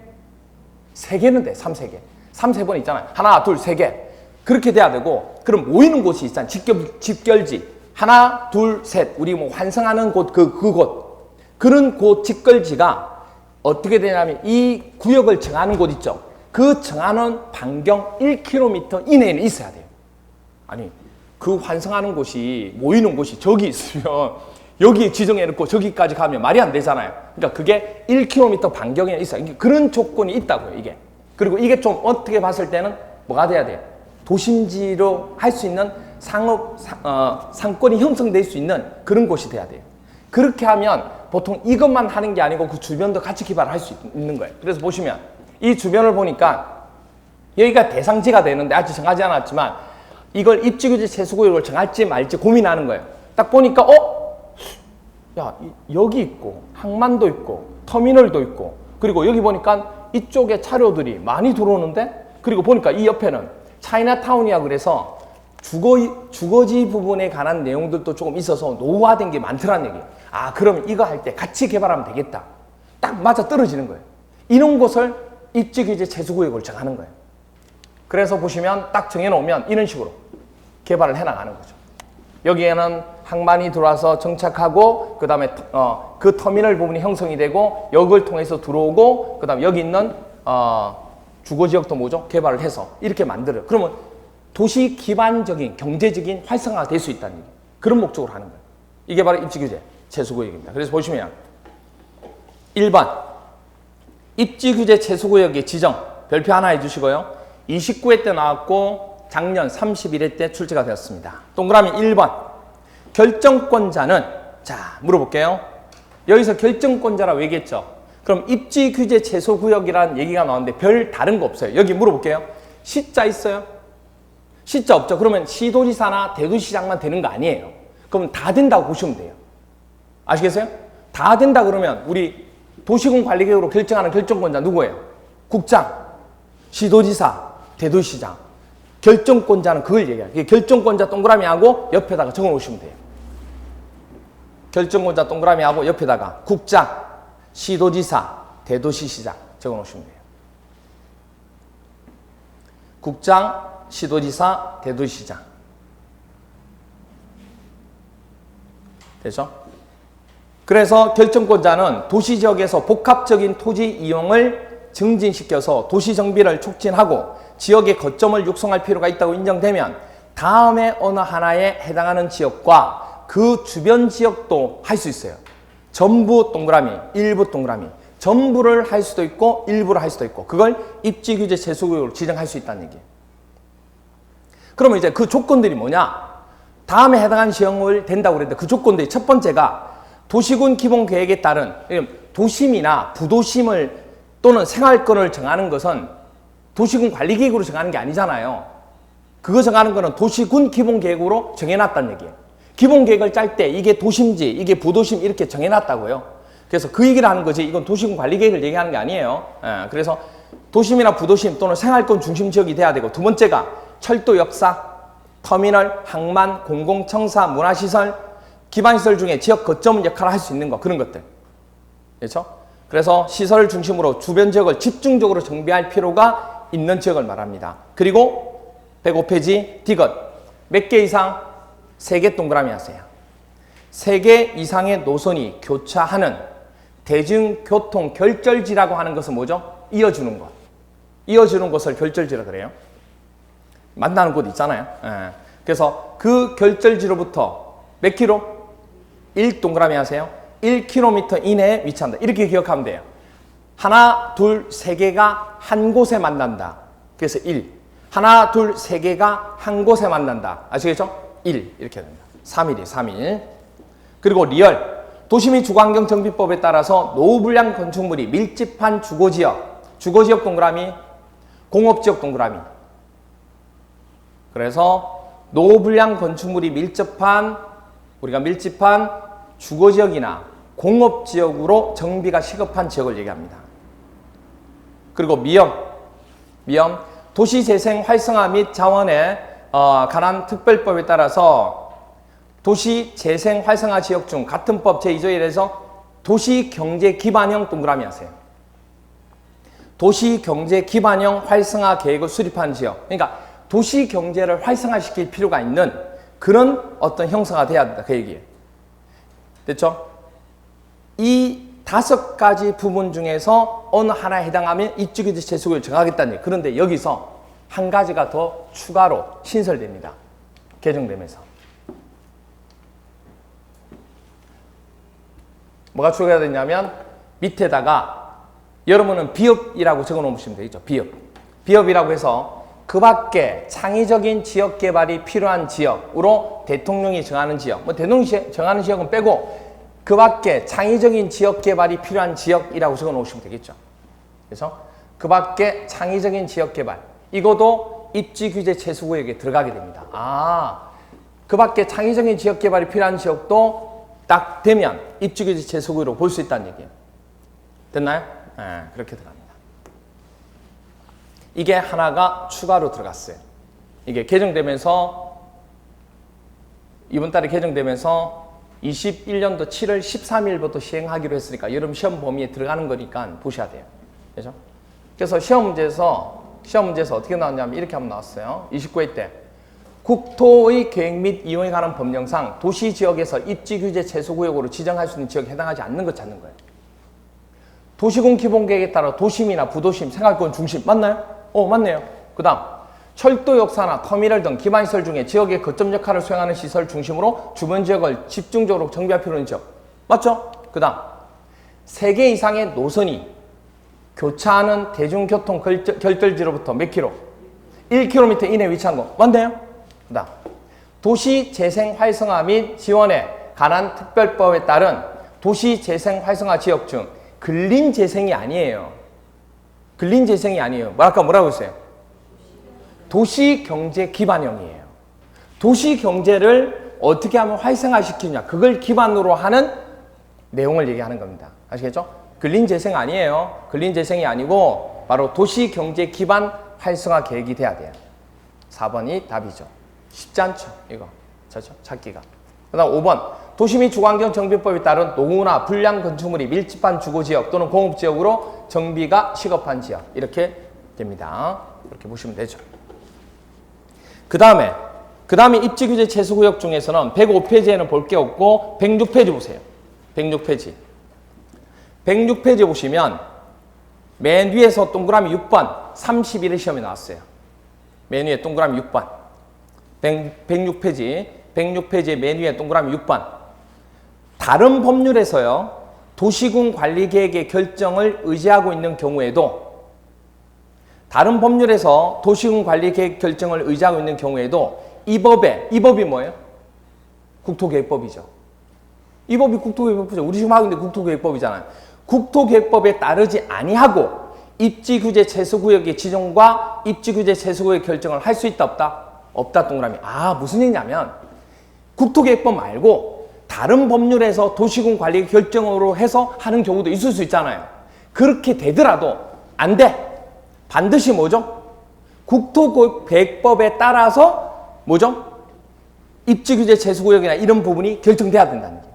3개는 돼. 3번 있잖아요. 하나, 둘, 3개. 그렇게 돼야 되고 그럼 모이는 곳이 있잖아요. 집결지. 하나, 둘, 셋. 우리 뭐 환승하는 곳, 그곳. 그런 곳 집결지가 어떻게 되냐면 이 구역을 정하는 곳 있죠. 그 정하는 반경 1km 이내에는 있어야 돼요. 아니, 그 환승하는 곳이, 모이는 곳이 저기 있으면 여기 지정해놓고 저기까지 가면 말이 안 되잖아요. 그러니까 그게 1km 반경에 있어요. 그런 조건이 있다고요, 이게. 그리고 이게 좀 어떻게 봤을 때는 뭐가 돼야 돼요? 도심지로 할 수 있는 상권이 형성될 수 있는 그런 곳이 돼야 돼요. 그렇게 하면 보통 이것만 하는 게 아니고 그 주변도 같이 개발할 수 있는 거예요. 그래서 보시면 이 주변을 보니까 여기가 대상지가 되는데 아직 정하지 않았지만 이걸 입지규제 채수구역을 정할지 말지 고민하는 거예요. 딱 보니까 야 여기 있고 항만도 있고 터미널도 있고 그리고 여기 보니까 이쪽에 차료들이 많이 들어오는데 그리고 보니까 이 옆에는 차이나타운이야 그래서 주거지 부분에 관한 내용들도 조금 있어서 노후화된 게 많더라는 얘기예요. 그럼 이거 할 때 같이 개발하면 되겠다. 딱 맞아 떨어지는 거예요. 이런 곳을 입지규제 최소구역을 정하는 거예요. 그래서 보시면 딱 정해놓으면 이런 식으로 개발을 해나가는 거죠. 여기에는 항만이 들어와서 정착하고 그 다음에 그 터미널 부분이 형성이 되고 역을 통해서 들어오고 그 다음에 여기 있는 주거지역도 뭐죠? 개발을 해서 이렇게 만들어요. 그러면 도시 기반적인 경제적인 활성화가 될 수 있다는 얘기예요. 그런 목적으로 하는 거예요. 이게 바로 입지규제 최소구역입니다. 그래서 보시면 1번 입지규제 최소구역의 지정 별표 하나 해주시고요. 29회 때 나왔고 작년 31회 때 출제가 되었습니다. 동그라미 1번 결정권자는 자 물어볼게요. 여기서 결정권자라고 얘기했죠. 그럼 입지규제 최소구역이라는 얘기가 나왔는데 별 다른 거 없어요. 여기 물어볼게요. 시자 있어요? 시자 없죠. 그러면 시도지사나 대도시장만 되는 거 아니에요. 그럼 다 된다고 보시면 돼요. 아시겠어요? 다 된다 그러면 우리 도시군 관리계획으로 결정하는 결정권자 누구예요? 국장, 시도지사, 대도시장. 결정권자는 그걸 얘기해요. 결정권자 동그라미하고 옆에다가 적어 놓으시면 돼요. 결정권자 동그라미하고 옆에다가 국장, 시도지사, 대도시시장 적어 놓으시면 돼요. 국장, 시도지사, 대도시장. 되죠? 그래서 결정권자는 도시지역에서 복합적인 토지 이용을 증진시켜서 도시 정비를 촉진하고 지역의 거점을 육성할 필요가 있다고 인정되면 다음에 어느 하나에 해당하는 지역과 그 주변 지역도 할 수 있어요. 전부 동그라미, 일부 동그라미. 전부를 할 수도 있고 일부를 할 수도 있고 그걸 입지규제 최소구역으로 지정할 수 있다는 얘기예요. 그러면 이제 그 조건들이 뭐냐? 다음에 해당하는 지역을 된다고 그랬는데 그 조건들이 첫 번째가 도시군 기본계획에 따른 도심이나 부도심을 또는 생활권을 정하는 것은 도시군 관리계획으로 정하는 게 아니잖아요. 그거 정하는 거는 도시군 기본계획으로 정해놨다는 얘기예요. 기본계획을 짤 때 이게 도심지, 이게 부도심 이렇게 정해놨다고요. 그래서 그 얘기를 하는 거지 이건 도시군 관리계획을 얘기하는 게 아니에요. 그래서 도심이나 부도심 또는 생활권 중심 지역이 돼야 되고 두 번째가 철도 역사, 터미널, 항만, 공공청사, 문화시설, 기반시설 중에 지역 거점 역할을 할 수 있는 거 그런 것들. 그렇죠? 그래서 시설을 중심으로 주변 지역을 집중적으로 정비할 필요가 있는 지역을 말합니다. 그리고 105페이지 디귿 몇 개 이상? 3개 동그라미 하세요. 3개 이상의 노선이 교차하는 대중교통 결절지라고 하는 것은 뭐죠? 이어주는 것. 이어주는 것을 결절지라 그래요. 만나는 곳 있잖아요. 그래서 그 결절지로부터 몇 킬로? 1 동그라미 하세요. 1km 이내에 위치한다. 이렇게 기억하면 돼요. 하나, 둘, 세 개가 한 곳에 만난다. 그래서 1. 하나, 둘, 세 개가 한 곳에 만난다. 아시겠죠? 1. 이렇게 됩니다. 3일이 3일. 그리고 리얼. 도시및 주거환경정비법에 따라서 노후불량 건축물이 밀집한 주거지역. 주거지역 동그라미, 공업지역 동그라미. 그래서 노후불량 건축물이 우리가 밀집한 주거지역이나 공업지역으로 정비가 시급한 지역을 얘기합니다. 그리고 미염, 도시재생 활성화 및 자원에 관한 특별법에 따라서 도시재생 활성화 지역 중 같은 법 제2조에 도시경제기반형 동그라미 하세요. 도시경제기반형 활성화 계획을 수립한 지역. 그러니까 도시경제를 활성화시킬 필요가 있는 그런 어떤 형성화 돼야 된다. 그 얘기예요. 됐죠? 이 5가지 부분 중에서 어느 하나에 해당하면 입지규제 최소구역을 정하겠다는 얘기예요. 그런데 여기서 한 가지가 더 추가로 신설됩니다. 개정되면서. 뭐가 추가가 됐냐면 밑에다가 여러분은 비읍이라고 적어 놓으시면 되겠죠. 비읍이라고 해서 그 밖에 창의적인 지역 개발이 필요한 지역으로 대통령이 정하는 지역, 뭐 대통령이 정하는 지역은 빼고 그 밖에 창의적인 지역 개발이 필요한 지역이라고 적어 놓으시면 되겠죠. 그래서 그 밖에 창의적인 지역 개발, 이것도 입지규제 최소구역에 들어가게 됩니다. 그 밖에 창의적인 지역 개발이 필요한 지역도 딱 되면 입지규제 최소구역으로 볼 수 있다는 얘기예요. 됐나요? 네, 그렇게 들어갑니다. 이게 하나가 추가로 들어갔어요. 이게 개정되면서 이번 달에 개정되면서 21년도 7월 13일부터 시행하기로 했으니까 여러분 시험 범위에 들어가는 거니까 보셔야 돼요. 그죠? 그래서 시험 문제에서 어떻게 나왔냐면 이렇게 한번 나왔어요. 29회 때. 국토의 계획 및 이용에 관한 법령상 도시 지역에서 입지 규제 최소 구역으로 지정할 수 있는 지역에 해당하지 않는 것 찾는 거예요. 도시군 기본 계획에 따라 도심이나 부도심, 생활권 중심 맞나요? 맞네요. 그다음 철도 역사나 터미널 등 기반시설 중에 지역의 거점 역할을 수행하는 시설 중심으로 주변 지역을 집중적으로 정비할 필요는 지역. 맞죠? 그다음 3개 이상의 노선이 교차하는 대중교통 결절지로부터 몇 킬로? 1km 이내 위치한 거. 맞나요? 그다음 도시 재생 활성화 및 지원에 관한 특별법에 따른 도시 재생 활성화 지역 중 근린 재생이 아니에요. 근린 재생이 아니에요. 아까 뭐라고 했어요? 도시 경제 기반형이에요. 도시 경제를 어떻게 하면 활성화시키냐, 그걸 기반으로 하는 내용을 얘기하는 겁니다. 아시겠죠? 근린 재생 아니에요. 근린 재생이 아니고 바로 도시 경제 기반 활성화 계획이 돼야 돼요. 4번이 답이죠. 쉽지 않죠, 이거. 찾기가. 그 다음 5번. 도시 및 주거환경 정비법에 따른 노후나 불량 건축물이 밀집한 주거지역 또는 공업지역으로 정비가 시급한 지역. 이렇게 됩니다. 이렇게 보시면 되죠. 그 다음에 입지규제 최소구역 중에서는 105페이지에는 볼 게 없고 106페이지 보세요. 106페이지. 106페이지 보시면 맨 위에서 동그라미 6번 31의 시험이 나왔어요. 맨 위에 동그라미 6번. 106페이지의 맨 위에 동그라미 6번. 다른 법률에서요, 도시군 관리계획의 결정을 의지하고 있는 경우에도, 다른 법률에서 도시군 관리계획 결정을 의지하고 있는 경우에도 이 법이 뭐예요? 국토계획법이죠. 이 법이 국토계획법이죠. 우리 지금 하고 있는 국토계획법이잖아요. 국토계획법에 따르지 아니하고 입지규제 최소구역의 지정과 입지규제 최소구역 결정을 할 수 있다 없다? 없다 동그라미. 무슨 얘기냐면 국토계획법 말고 다른 법률에서 도시군 관리 결정으로 해서 하는 경우도 있을 수 있잖아요. 그렇게 되더라도 안 돼. 반드시 뭐죠? 국토계획법에 따라서 뭐죠? 입지규제 최소구역이나 이런 부분이 결정돼야 된다는 거예요.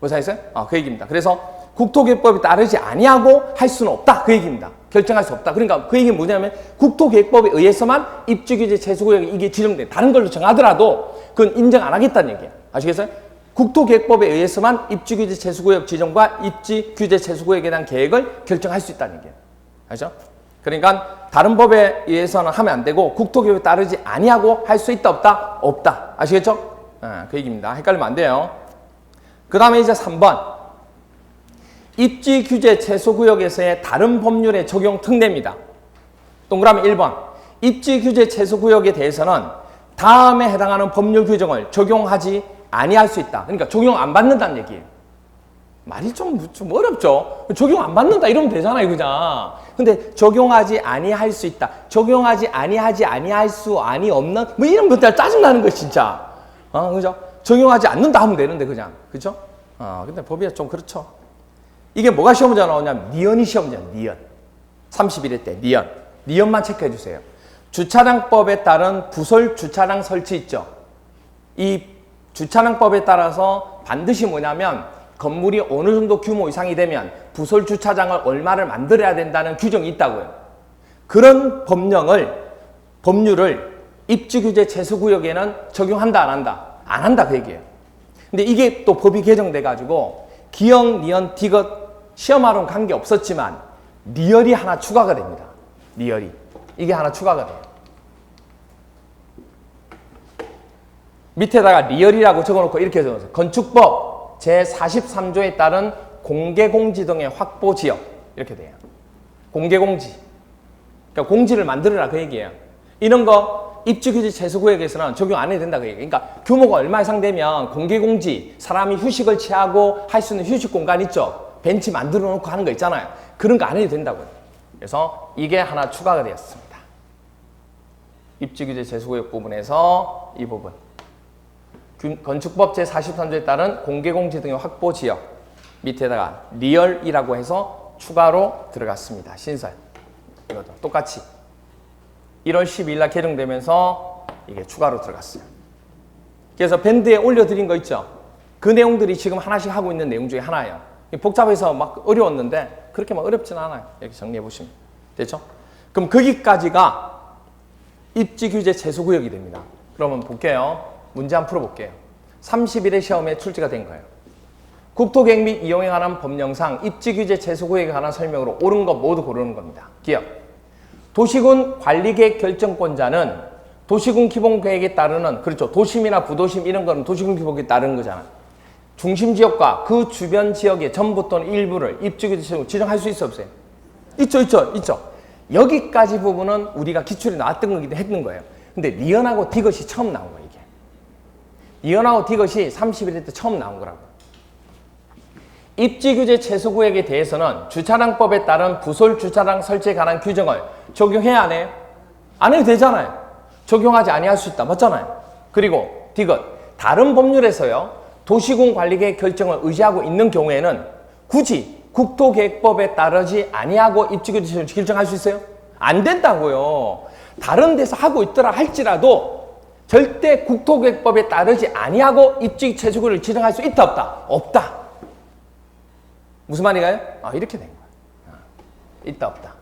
무슨 말이세요? 그 얘기입니다. 그래서 국토계획법에 따르지 아니하고 할 수는 없다. 그 얘기입니다. 결정할 수 없다. 그러니까 그 얘기는 뭐냐면 국토계획법에 의해서만 입지규제 최소구역이 이게 지정돼. 다른 걸로 정하더라도 그건 인정 안 하겠다는 얘기예요. 아시겠어요? 국토계획법에 의해서만 입지규제 최소구역 지정과 입지규제 최소구역에 대한 계획을 결정할 수 있다는 얘기예요. 알죠? 그러니까 다른 법에 의해서는 하면 안 되고 국토계획에 따르지 아니하고 할 수 있다 없다? 없다. 아시겠죠? 그 얘기입니다. 헷갈리면 안 돼요. 그 다음에 이제 3번. 입지규제 최소구역에서의 다른 법률의 적용 특례입니다. 동그라미 1번. 입지규제 최소구역에 대해서는 다음에 해당하는 법률 규정을 적용하지 아니할 수 있다. 그러니까 적용 안 받는다는 얘기예요. 말이 좀 어렵죠? 적용 안 받는다 이러면 되잖아요, 그냥. 근데 적용하지 아니할 수 있다. 적용하지 아니할 수 없는 뭐 이런 것들 짜증나는 거 진짜. 그죠? 적용하지 않는다 하면 되는데 그냥. 그죠? 근데 법이 좀 그렇죠. 이게 뭐가 시험 문제 나오냐면 니은이 시험 문제야. 니은. 31회 때 니은. 니은만 체크해 주세요. 주차장법에 따른 부설 주차장 설치 있죠. 이 주차장법에 따라서 반드시 뭐냐면 건물이 어느 정도 규모 이상이 되면 부설 주차장을 얼마를 만들어야 된다는 규정이 있다고요. 그런 법률을 입지규제 최소구역에는 적용한다 안 한다? 안 한다 그 얘기예요. 근데 이게 또 법이 개정돼 가지고 기역, 니은, 디귿 시험하러는 관계 없었지만 리얼이 하나 추가가 됩니다. 리얼이. 이게 하나 추가가 돼요. 밑에다가 리얼이라고 적어놓고 이렇게 적어놓으세요. 건축법 제43조에 따른 공개공지 등의 확보지역. 이렇게 돼요. 공개공지. 그러니까 공지를 만들어라 그 얘기예요. 이런 거 입지규제 최소구역에서는 적용 안 해도 된다 그 얘기예요. 그러니까 규모가 얼마 이상 되면 공개공지, 사람이 휴식을 취하고 할 수 있는 휴식 공간 있죠. 벤치 만들어 놓고 하는 거 있잖아요. 그런 거 안 해도 된다고요. 그래서 이게 하나 추가가 되었습니다. 입지규제 최소구역 부분에서 이 부분. 건축법 제43조에 따른 공개공지 등의 확보지역 밑에다가 리얼이라고 해서 추가로 들어갔습니다. 신설. 이것도 똑같이 1월 12일 날 개정되면서 이게 추가로 들어갔어요. 그래서 밴드에 올려드린 거 있죠. 그 내용들이 지금 하나씩 하고 있는 내용 중에 하나예요. 복잡해서 막 어려웠는데 그렇게 막 어렵진 않아요. 이렇게 정리해 보시면 되죠? 그럼 거기까지가 입지규제 최소구역이 됩니다. 그러면 볼게요. 문제 한번 풀어볼게요. 31회 시험에 출제가 된 거예요. 국토계획 및 이용에 관한 법령상 입지규제 최소구역에 관한 설명으로 옳은 것 모두 고르는 겁니다. 기억. 도시군 관리계획 결정권자는 도시군 기본계획에 따르는, 그렇죠, 도심이나 부도심 이런 거는 도시군 기본계획에 따르는 거잖아. 중심지역과 그 주변 지역의 전부 또는 일부를 입지규제 최소구역으로 지정할 수 있어 없어요? 있죠. 여기까지 부분은 우리가 기출에 나왔던 거기도 했는 거예요. 근데 리언하고 디귿이 처음 나온 거예요, 이게. 리언하고 디귿이 31회 때 처음 나온 거라고. 입지규제 최소구역에 대해서는 주차장법에 따른 부설 주차장 설치에 관한 규정을 적용해야 안 해요? 안 해도 되잖아요. 적용하지 아니할 수 있다. 맞잖아요. 그리고 디귿. 다른 법률에서요, 도시군 관리계획 결정을 의지하고 있는 경우에는 굳이 국토계획법에 따르지 아니하고 입지규제 결정할 수 있어요? 안 된다고요. 다른 데서 하고 있더라 할지라도 절대 국토계획법에 따르지 아니하고 입지 최소구역을 지정할 수 있다 없다? 없다. 무슨 말인가요? 이렇게 된 거야. 있다 없다.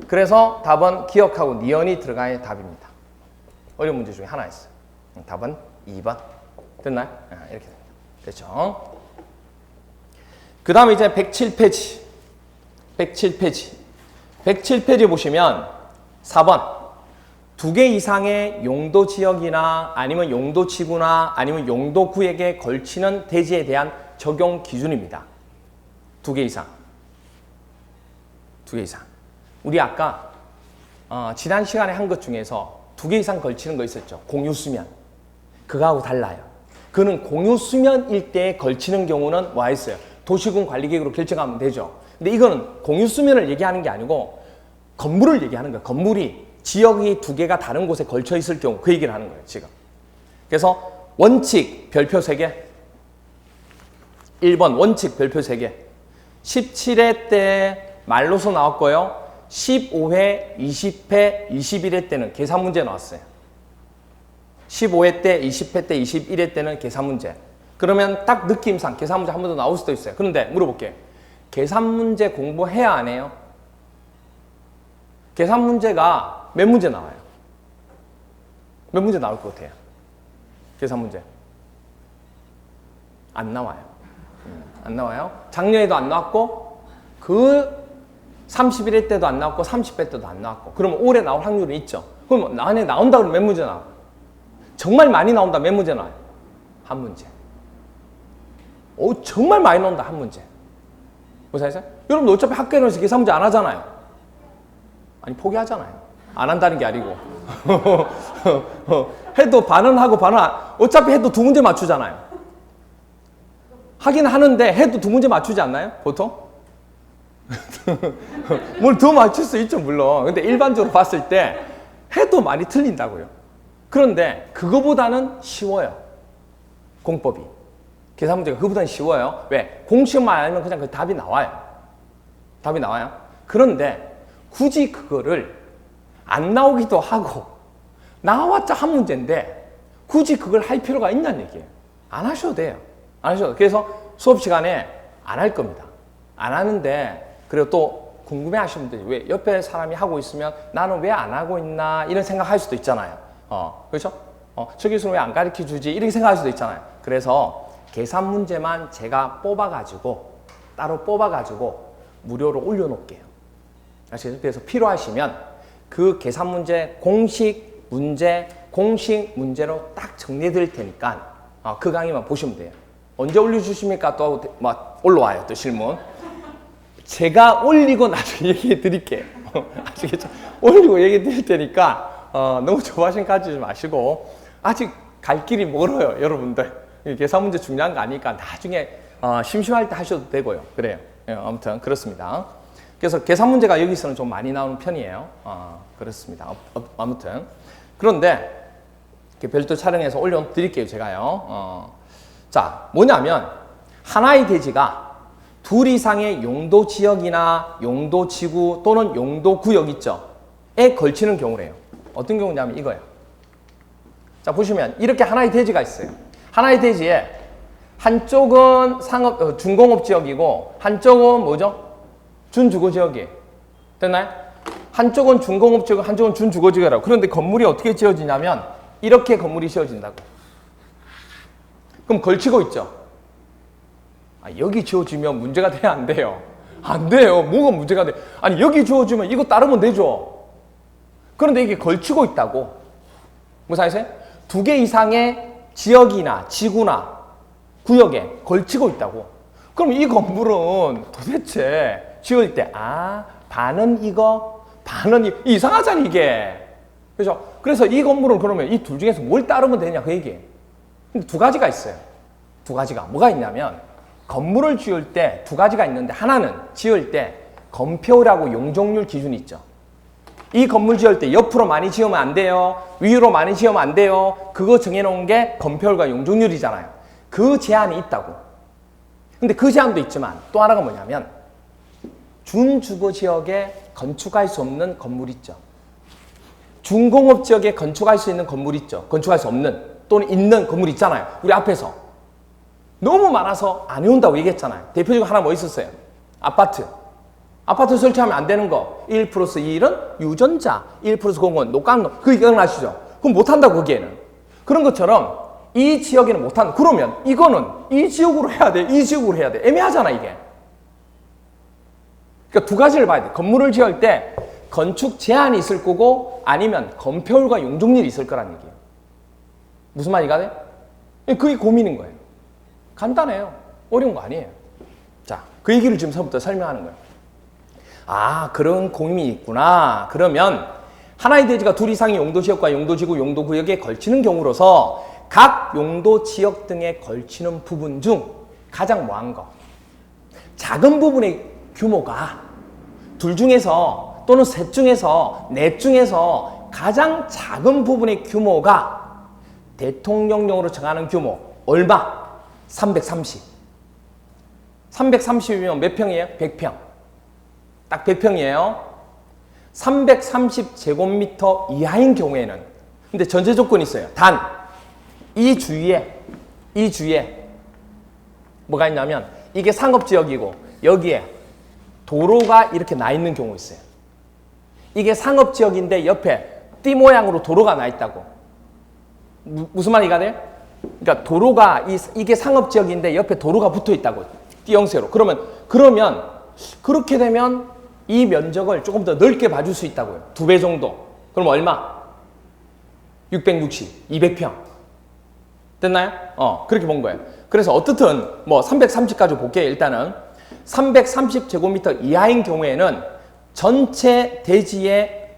그래서 답은 기억하고 니언이 들어가야 답입니다. 어려운 문제 중에 하나 있어요. 답은 2번. 됐나요? 이렇게 됩니다. 됐죠? 그 다음에 이제 107페이지. 107페이지 보시면 4번. 2개 이상의 용도 지역이나 아니면 용도 지구나 아니면 용도 구역에 걸치는 대지에 대한 적용 기준입니다. 2개 이상. 2개 이상. 우리 아까 지난 시간에 한 것 중에서 2개 이상 걸치는 거 있었죠. 공유수면. 그거하고 달라요. 그는 공유수면 일대에 걸치는 경우는 와 있어요. 도시군 관리계획으로 결정하면 되죠. 근데 이거는 공유수면을 얘기하는 게 아니고 건물을 얘기하는 거예요. 건물이 지역이 2개가 다른 곳에 걸쳐 있을 경우 그 얘기를 하는 거예요, 지금. 그래서 원칙 별표 3개. 1번 원칙 별표 3개. 17회 때 말로서 나왔고요. 15회, 20회, 21회 때는 계산 문제 나왔어요. 15회 때, 20회 때, 21회 때는 계산 문제. 그러면 딱 느낌상 계산 문제 한 번 더 나올 수도 있어요. 그런데 물어볼게요. 계산 문제 공부해야 안 해요? 계산 문제가 몇 문제 나와요? 몇 문제 나올 것 같아요? 계산 문제. 안 나와요. 안 나와요. 작년에도 안 나왔고 그 31회 때도 안 나왔고 30회 때도 안 나왔고 그러면 올해 나올 확률이 있죠. 그럼 안에 나온다 그러면 몇 문제 나와요? 정말 많이 나온다 몇 문제 나와요? 한 문제. 정말 많이 나온다 한 문제. 무슨 말이세요? 여러분 어차피 학교에서 계산 문제 안 하잖아요. 아니 포기하잖아요. 안 한다는 게 아니고 해도 반은 하고 반은 어차피 해도 2문제 맞추잖아요. 하긴 하는데 해도 2문제 맞추지 않나요? 보통? 뭘 더 맞출 수 있죠 물론. 근데 일반적으로 봤을 때 해도 많이 틀린다고요. 그런데 그거보다는 쉬워요. 공법이. 계산 문제가 그거보다는 쉬워요. 왜? 공식만 알면 그냥 그 답이 나와요. 답이 나와요. 그런데 굳이 그거를 안 나오기도 하고 나와봤자 한 문제인데 굳이 그걸 할 필요가 있냐는 얘기예요. 안 하셔도 돼요. 안 하셔도. 그래서 수업 시간에 안 할 겁니다. 안 하는데 그리고 또 궁금해 하시는 분들이 왜 옆에 사람이 하고 있으면 나는 왜 안 하고 있나 이런 생각할 수도 있잖아요. 그렇죠? 저 교수는 왜 안 가르쳐 주지 이렇게 생각할 수도 있잖아요. 그래서 계산 문제만 제가 뽑아가지고 따로 뽑아가지고 무료로 올려놓을게요. 아시겠죠? 그래서 필요하시면 그 계산 문제 공식 문제로 딱 정리해 드릴 테니까 그 강의만 보시면 돼요. 언제 올려주십니까? 또 막 올라와요. 또 질문. 제가 올리고 나중에 얘기해 드릴게요. 아시겠죠? 올리고 얘기해 드릴 테니까 너무 조바심 가지지 마시고 아직 갈 길이 멀어요. 여러분들. 계산 문제 중요한 거 아니니까 나중에 심심할 때 하셔도 되고요. 그래요. 아무튼 그렇습니다. 그래서 계산 문제가 여기서는 좀 많이 나오는 편이에요. 그렇습니다. 아무튼 그런데 별도 촬영해서 올려드릴게요. 제가요. 자, 뭐냐면 하나의 대지가 2 이상의 용도 지역이나 용도 지구 또는 용도 구역 있죠. 에 걸치는 경우래요. 어떤 경우냐면 이거예요. 자, 보시면 이렇게 하나의 대지가 있어요. 하나의 대지에 한쪽은 준공업 지역이고 한쪽은 뭐죠? 준주거 지역이에요. 됐나요? 한쪽은 준공업 지역, 한쪽은 준주거 지역이라고. 그런데 건물이 어떻게 지어지냐면 이렇게 건물이 지어진다고. 그럼 걸치고 있죠. 여기 지어지면 문제가 돼야 안 돼요? 안 돼요. 뭐가 문제가 돼? 아니 여기 지어지면 이거 따르면 되죠. 그런데 이게 걸치고 있다고. 무슨 말이세요? 2개 이상의 지역이나 지구나 구역에 걸치고 있다고. 그럼 이 건물은 도대체 지을 때 반은 이거, 반은 이상하잖아 이게. 그렇죠? 그래서 이 건물은 그러면 이 둘 중에서 뭘 따르면 되냐 그 얘기예요. 근데 2가지가 있어요. 2가지가 뭐가 있냐면 건물을 지을 때 2가지가 있는데 하나는 지을 때 건폐율하고 용적률 기준이 있죠. 이 건물 지을 때 옆으로 많이 지으면 안 돼요. 위로 많이 지으면 안 돼요. 그거 정해놓은 게 건폐율과 용적률이잖아요. 그 제한이 있다고. 근데 그 제한도 있지만 또 하나가 뭐냐면 준주거 지역에 건축할 수 없는 건물 있죠. 준공업 지역에 건축할 수 있는 건물 있죠. 건축할 수 없는 또는 있는 건물 있잖아요. 우리 앞에서 너무 많아서 안 해온다고 얘기했잖아요. 대표적으로 하나 뭐 있었어요? 아파트 설치하면 안 되는 거 1 플러스 1은 유전자, 1 플러스 0은 녹강로. 그거 기억나시죠? 그럼 못한다고 거기에는. 그런 것처럼 이 지역에는 못한다. 그러면 이거는 이 지역으로 해야 돼. 이 지역으로 해야 돼. 애매하잖아 이게. 그러니까 2가지를 봐야 돼. 건물을 지을 때 건축 제한이 있을 거고 아니면 건폐율과 용적률이 있을 거란 얘기예요. 무슨 말이가 돼? 그게 고민인 거예요. 간단해요. 어려운 거 아니에요. 자, 그 얘기를 지금서부터 설명하는 거예요. 그런 고민이 있구나. 그러면 하나의 대지가 2 이상의 용도지역과 용도지구, 용도구역에 걸치는 경우로서 각 용도지역 등에 걸치는 부분 중 가장 뭐한 거? 작은 부분의 규모가 둘 중에서 또는 셋 중에서 넷 중에서 가장 작은 부분의 규모가 대통령령으로 정하는 규모 얼마? 330. 330이면 몇 평이에요? 100평. 딱 100평이에요. 330제곱미터 이하인 경우에는 근데 전제 조건이 있어요. 단 이 주위에 뭐가 있냐면 이게 상업지역이고 여기에 도로가 이렇게 나 있는 경우 있어요. 이게 상업지역인데 옆에 띠 모양으로 도로가 나 있다고. 무슨 말이가 돼요? 그러니까 도로가 이게 상업지역인데 옆에 도로가 붙어 있다고. 띠 형태로. 그러면 그렇게 되면 이 면적을 조금 더 넓게 봐줄 수 있다고요. 2배 정도. 그럼 얼마? 660, 200평. 됐나요? 그렇게 본 거예요. 그래서 어떻든 뭐 330까지 볼게요. 일단은 330제곱미터 이하인 경우에는 전체 대지의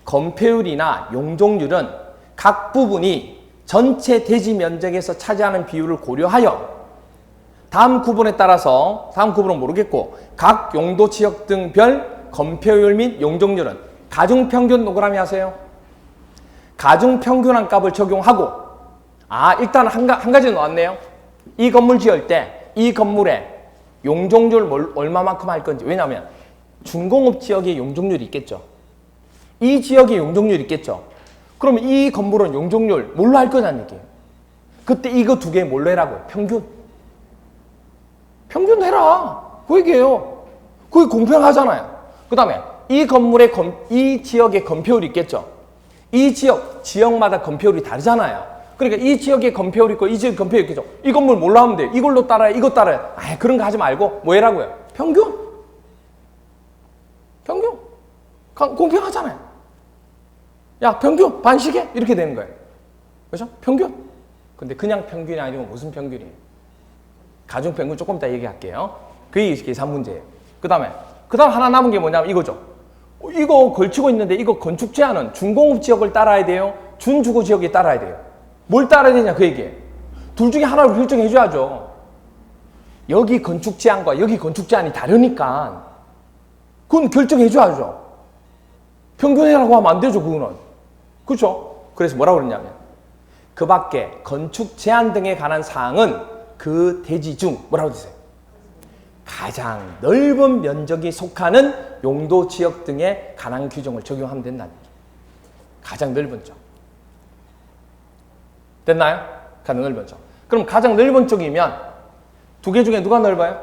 건폐율이나 용적률은 각 부분이 전체 대지 면적에서 차지하는 비율을 고려하여 다음 구분에 따라서 다음 구분은 모르겠고 각 용도 지역 등별 건폐율 및 용적률은 가중평균 동그라미 하세요. 가중평균한 값을 적용하고 일단 한 가지 나왔네요. 이 건물 지을 때 이 건물에 용적률 얼마만큼 할 건지. 왜냐하면 준공업 지역에 용적률이 있겠죠. 이 지역에 용적률이 있겠죠. 그러면 이 건물은 용적률 뭘로 할 거냐는 얘기예요. 그때 이거 2개 뭘로 해라고요? 평균 해라. 그 얘기예요. 그게 공평하잖아요. 그 다음에 이 건물의 이 지역의 건폐율이 있겠죠. 이 지역마다 건폐율이 다르잖아요. 그러니까 이 지역에 건폐율이 있고 이 지역에 건폐율이 있겠죠. 이 건물 뭘로 하면 돼? 이걸로 따라해, 이거 따라해. 그런 거 하지 말고 뭐 해라고요? 평균. 공평하잖아요. 야, 평균 반씩해? 이렇게 되는 거예요. 그렇죠? 평균. 근데 그냥 평균이 아니고 무슨 평균이에요? 가중평균 조금 이따 얘기할게요. 그게 계산 문제예요. 그 다음 하나 남은 게 뭐냐면 이거죠. 이거 걸치고 있는데 이거 건축 제한은 준공업 지역을 따라야 돼요? 준주거 지역에 따라야 돼요? 뭘 따라야 되냐 그 얘기예요. 둘 중에 하나를 결정해 줘야죠. 여기 건축 제한과 여기 건축 제한이 다르니까 그건 결정해 줘야죠. 평균이라고 하면 안 되죠 그거는. 그렇죠? 그래서 뭐라고 그러냐면 그 밖에 건축 제한 등에 관한 사항은 그 대지 중 뭐라고 되세요? 가장 넓은 면적이 속하는 용도 지역 등에 관한 규정을 적용하면 된다는 얘기예요. 가장 넓은 쪽. 됐나요? 가장 넓은 쪽. 그럼 가장 넓은 쪽이면 두 개 중에 누가 넓어요?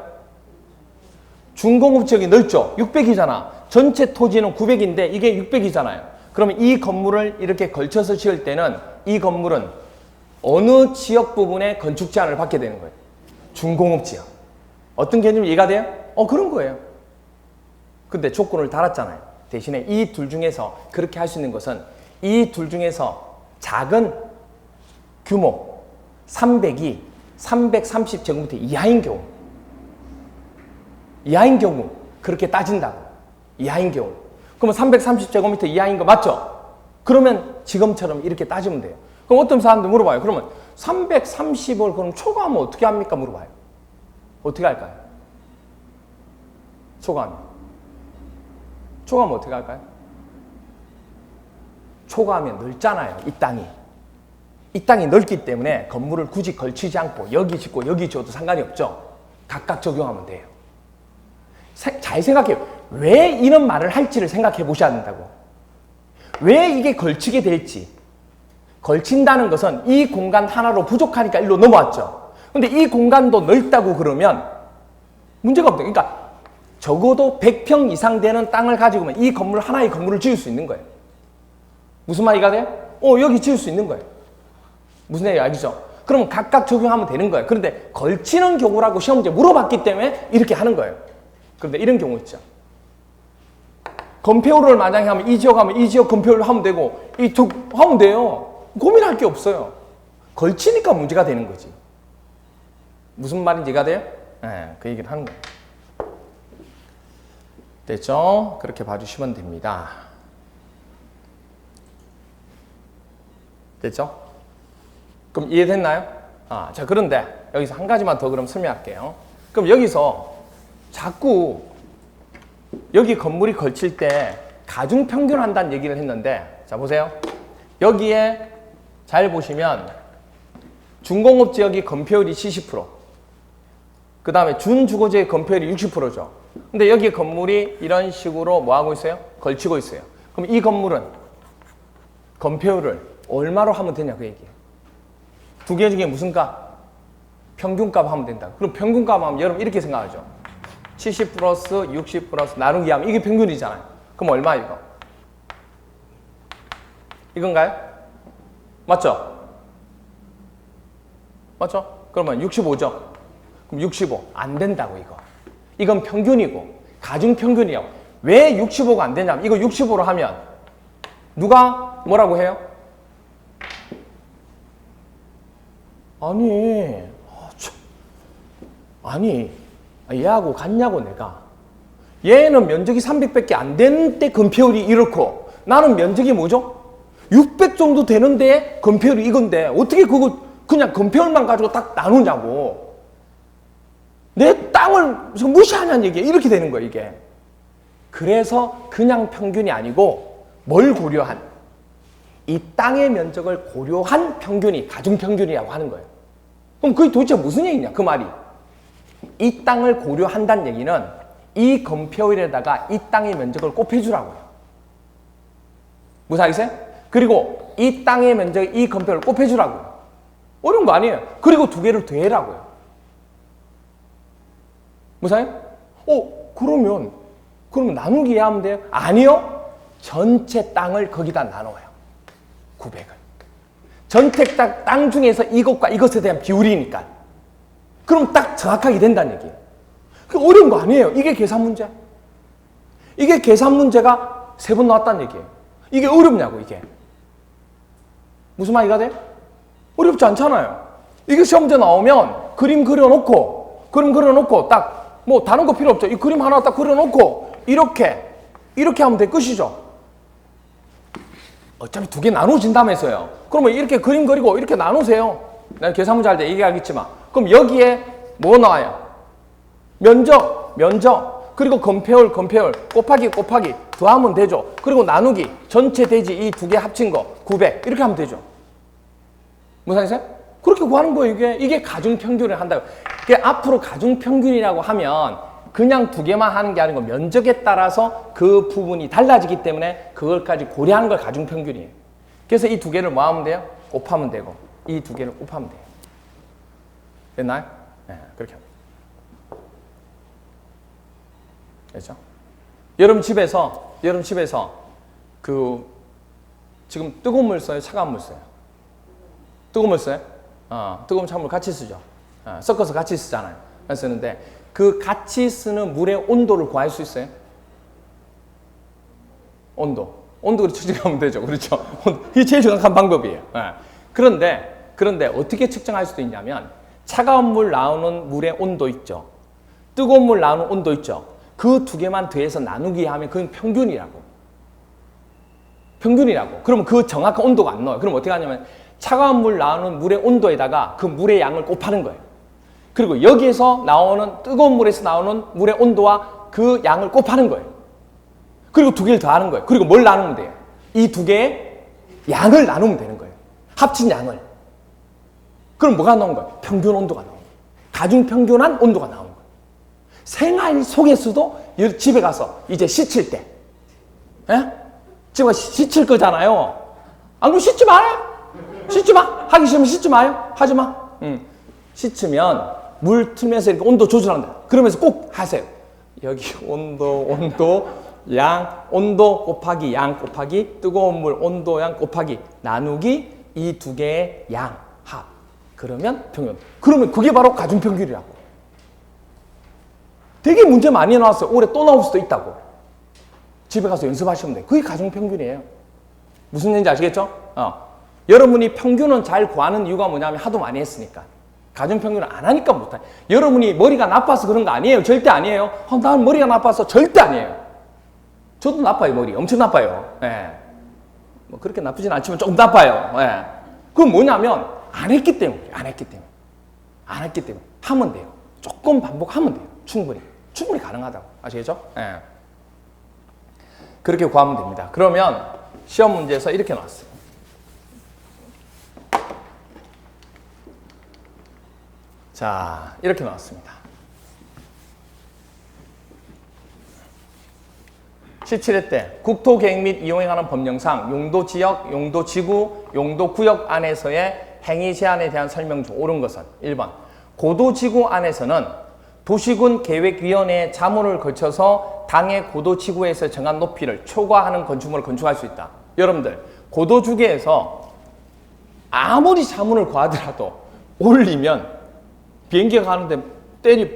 준공업 지역이 넓죠. 600이잖아. 전체 토지는 900인데 이게 600이잖아요. 그러면 이 건물을 이렇게 걸쳐서 지을 때는 이 건물은 어느 지역 부분에 건축 제한을 받게 되는 거예요? 준공업 지역. 어떤 개념이 이해가 돼요? 그런 거예요. 근데 조건을 달았잖아요. 대신에 이 둘 중에서 그렇게 할 수 있는 것은 이 둘 중에서 작은 규모 300이 330제곱미터 이하인 경우 그렇게 따진다고. 이하인 경우. 그러면 330제곱미터 이하인 거 맞죠? 그러면 지금처럼 이렇게 따지면 돼요. 그럼 어떤 사람들 물어봐요. 그러면 330을 그럼 초과하면 어떻게 합니까? 물어봐요. 어떻게 할까요? 초과하면 어떻게 할까요? 초과하면 넓잖아요. 이 땅이 넓기 때문에 건물을 굳이 걸치지 않고 여기 짓고 여기 지어도 상관이 없죠. 각각 적용하면 돼요. 잘 생각해요. 왜 이런 말을 할지를 생각해 보셔야 된다고. 왜 이게 걸치게 될지. 걸친다는 것은 이 공간 하나로 부족하니까 일로 넘어왔죠. 근데 이 공간도 넓다고 그러면 문제가 없다. 그러니까 적어도 100평 이상 되는 땅을 가지고면 이 건물 하나의 건물을 지을 수 있는 거예요. 무슨 말이가 돼요? 여기 지을 수 있는 거예요. 무슨 얘기 알겠죠? 그러면 각각 적용하면 되는 거예요. 그런데 걸치는 경우라고 시험 문제 물어봤기 때문에 이렇게 하는 거예요. 그런데 이런 경우 있죠. 건폐율을 만약에 하면 이 지역 하면 이 지역 건폐율 하면 되고 이쪽 하면 돼요. 고민할 게 없어요. 걸치니까 문제가 되는 거지. 무슨 말인지 이해가 돼요? 네, 그 얘기를 하는 거예요. 됐죠? 그렇게 봐주시면 됩니다. 됐죠? 그럼 이해됐나요? 자, 그런데 여기서 한 가지만 더 그럼 설명할게요. 그럼 여기서 자꾸 여기 건물이 걸칠 때 가중평균 한다는 얘기를 했는데, 자, 보세요. 여기에 잘 보시면 준공업 지역이 건폐율이 70%, 그 다음에 준주거지의 건폐율이 60%죠. 근데 여기 건물이 이런 식으로 뭐 하고 있어요? 걸치고 있어요. 그럼 이 건물은 건폐율을 얼마로 하면 되냐 그 얘기예요. 두 개 중에 무슨 값? 평균값 하면 된다. 그럼 평균값 하면 여러분 이렇게 생각하죠. 70 플러스 60 플러스 나누기 하면 이게 평균이잖아요. 그럼 얼마 이거? 이건가요? 맞죠? 맞죠? 그러면 65죠? 그럼 65. 안 된다고 이거. 이건 평균이고 가중평균이요. 왜 65가 안 되냐면 이거 65로 하면 누가 뭐라고 해요? 아니 얘하고 같냐고 내가. 얘는 면적이 300밖에 안 되는데 건폐율이 이렇고 나는 면적이 뭐죠? 600 정도 되는데 건폐율이 이건데 어떻게 그거 그냥 건폐율만 가지고 딱 나누냐고. 내 땅을 무시하냐는 얘기야. 이렇게 되는 거야 이게. 그래서 그냥 평균이 아니고 뭘 고려한? 이 땅의 면적을 고려한 평균이 가중평균이라고 하는 거예요. 그럼 그게 도대체 무슨 얘기냐 그 말이. 이 땅을 고려한다는 얘기는 이 건폐율에다가 이 땅의 면적을 곱해주라고요. 무슨 알겠어요? 그리고 이 땅의 면적, 이 건폐율을 곱해주라고요. 어려운 거 아니에요. 그리고 두 개를 더해라고요. 무슨? 그러면 나누기 하면 돼요? 아니요. 전체 땅을 거기다 나눠요. 900을. 전체 땅 중에서 이것과 이것에 대한 비율이니까. 그럼 딱 정확하게 된다는 얘기예요. 그 어려운 거 아니에요. 이게 계산 문제. 이게 계산 문제가 3번 나왔다는 얘기예요. 이게 어렵냐고 이게. 무슨 말이가 돼? 어렵지 않잖아요. 이게 시험 문제 나오면 그림 그려놓고 딱 뭐 다른 거 필요 없죠. 이 그림 하나 딱 그려놓고 이렇게 하면 돼. 끝이죠. 어차피 두 개 나눠진다면서요. 그러면 이렇게 그림 그리고 이렇게 나누세요. 내가 계산 문제 할 때 얘기하겠지만. 그럼 여기에 뭐 나와요? 면적, 그리고 건폐율, 곱하기, 더하면 되죠. 그리고 나누기, 전체 대지 이 두 개 합친 거, 900. 이렇게 하면 되죠. 무슨 말이세요? 그렇게 구하는 거예요, 이게 가중평균을 한다고. 앞으로 가중평균이라고 하면 그냥 두 개만 하는 게 아니고 면적에 따라서 그 부분이 달라지기 때문에 그걸까지 고려하는 걸 가중평균이에요. 그래서 이 두 개를 뭐 하면 돼요? 곱하면 되고, 이 두 개를 곱하면 돼요. 됐나요? 네, 그렇게 합니다. 그렇죠? 여러분 집에서 지금 뜨거운 물 써요? 차가운 물 써요? 뜨거운 물 써요? 뜨거운 차가운 물 같이 쓰죠. 섞어서 같이 쓰잖아요. 쓰는데 그 같이 쓰는 물의 온도를 구할 수 있어요? 온도를 측정하면 되죠. 그렇죠? 이게 제일 정확한 방법이에요. 그런데 어떻게 측정할 수도 있냐면 차가운 물 나오는 물의 온도 있죠. 뜨거운 물 나오는 온도 있죠. 그 두 개만 더해서 나누기 하면 그건 평균이라고. 그러면 그 정확한 온도가 안 나와요. 그럼 어떻게 하냐면 차가운 물 나오는 물의 온도에다가 그 물의 양을 곱하는 거예요. 그리고 여기에서 나오는 뜨거운 물에서 나오는 물의 온도와 그 양을 곱하는 거예요. 그리고 두 개를 더하는 거예요. 그리고 뭘 나누면 돼요? 이 두 개의 양을 나누면 되는 거예요. 합친 양을. 그럼 뭐가 나온 거예요? 평균 온도가 나오는 거예요. 가중평균한 온도가 나오는 거예요. 생활 속에서도 집에 가서 이제 씻을 때, 집에 가서 씻을 거잖아요. 안 그러면 씻지 말아요. 씻지 마. 하기 싫으면 씻지 마요. 하지 마. 씻으면 물 틀면서 이렇게 온도 조절한다. 그러면서 꼭 하세요. 여기 온도, 양, 온도 곱하기 양 곱하기 뜨거운 물 온도 양 곱하기 나누기 이 두 개의 양 합. 그러면 평균. 그러면 그게 바로 가중평균이라고. 되게 문제 많이 나왔어요. 올해 또 나올 수도 있다고. 집에 가서 연습하시면 돼요. 그게 가중평균이에요. 무슨 얘기인지 아시겠죠? 여러분이 평균은 잘 구하는 이유가 뭐냐면 하도 많이 했으니까. 가중평균을 안 하니까 못해. 여러분이 머리가 나빠서 그런 거 아니에요. 절대 아니에요. 나는 머리가 나빠서 절대 아니에요. 저도 나빠요, 머리. 엄청 나빠요. 뭐 그렇게 나쁘진 않지만 조금 나빠요. 그건 뭐냐면 안 했기 때문에. 하면 돼요. 조금 반복하면 돼요. 충분히 가능하다고. 아시겠죠? 그렇게 구하면 됩니다. 그러면 시험 문제에서 이렇게 나왔어요. 자, 이렇게 나왔습니다. 17회 때 국토계획 및 이용에 관한 법령상 용도지역, 용도지구, 용도구역 안에서의 행위 제한에 대한 설명 중 옳은 것은 1번 고도지구 안에서는 도시군 계획위원회의 자문을 거쳐서 당의 고도지구에서 정한 높이를 초과하는 건축물을 건축할 수 있다. 여러분들 고도주계에서 아무리 자문을 구하더라도 올리면 비행기가 가는데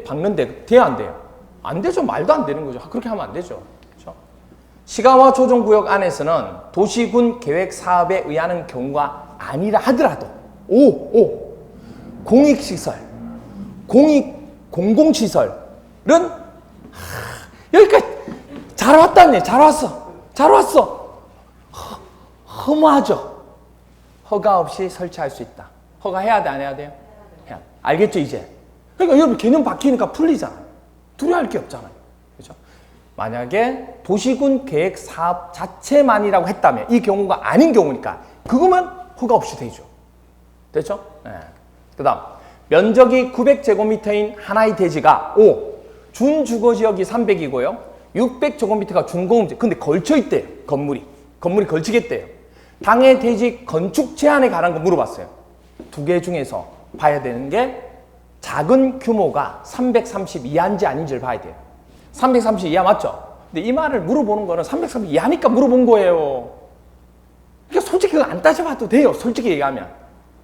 박는데 돼야 안 돼요? 안 되죠. 말도 안 되는 거죠. 그렇게 하면 안 되죠. 그렇죠? 시가와 조정구역 안에서는 도시군 계획 사업에 의하는 경우가 아니라 하더라도 공익시설, 공공시설은 여기까지 잘 왔다니. 잘 왔어. 허무하죠. 허가 없이 설치할 수 있다. 허가해야 돼, 안 해야 돼요? 해야 돼. 알겠죠, 이제? 그러니까 여러분 개념 바뀌니까 풀리잖아요. 두려워할 게 없잖아요. 그렇죠? 만약에 도시군 계획 사업 자체만이라고 했다면 이 경우가 아닌 경우니까 그것만 허가 없이 되죠. 됐죠? 그 다음 면적이 900제곱미터인 하나의 대지가 준주거지역이 300이고요. 600제곱미터가 준공업지. 근데 걸쳐있대요. 건물이 걸치겠대요. 당의 대지 건축 제한에 관한 거 물어봤어요. 두 개 중에서 봐야 되는 게 작은 규모가 330 이하인지 아닌지를 봐야 돼요. 330 이하 맞죠? 근데 이 말을 물어보는 거는 330 이하니까 물어본 거예요. 그러니까 솔직히 그거 안 따져봐도 돼요. 솔직히 얘기하면.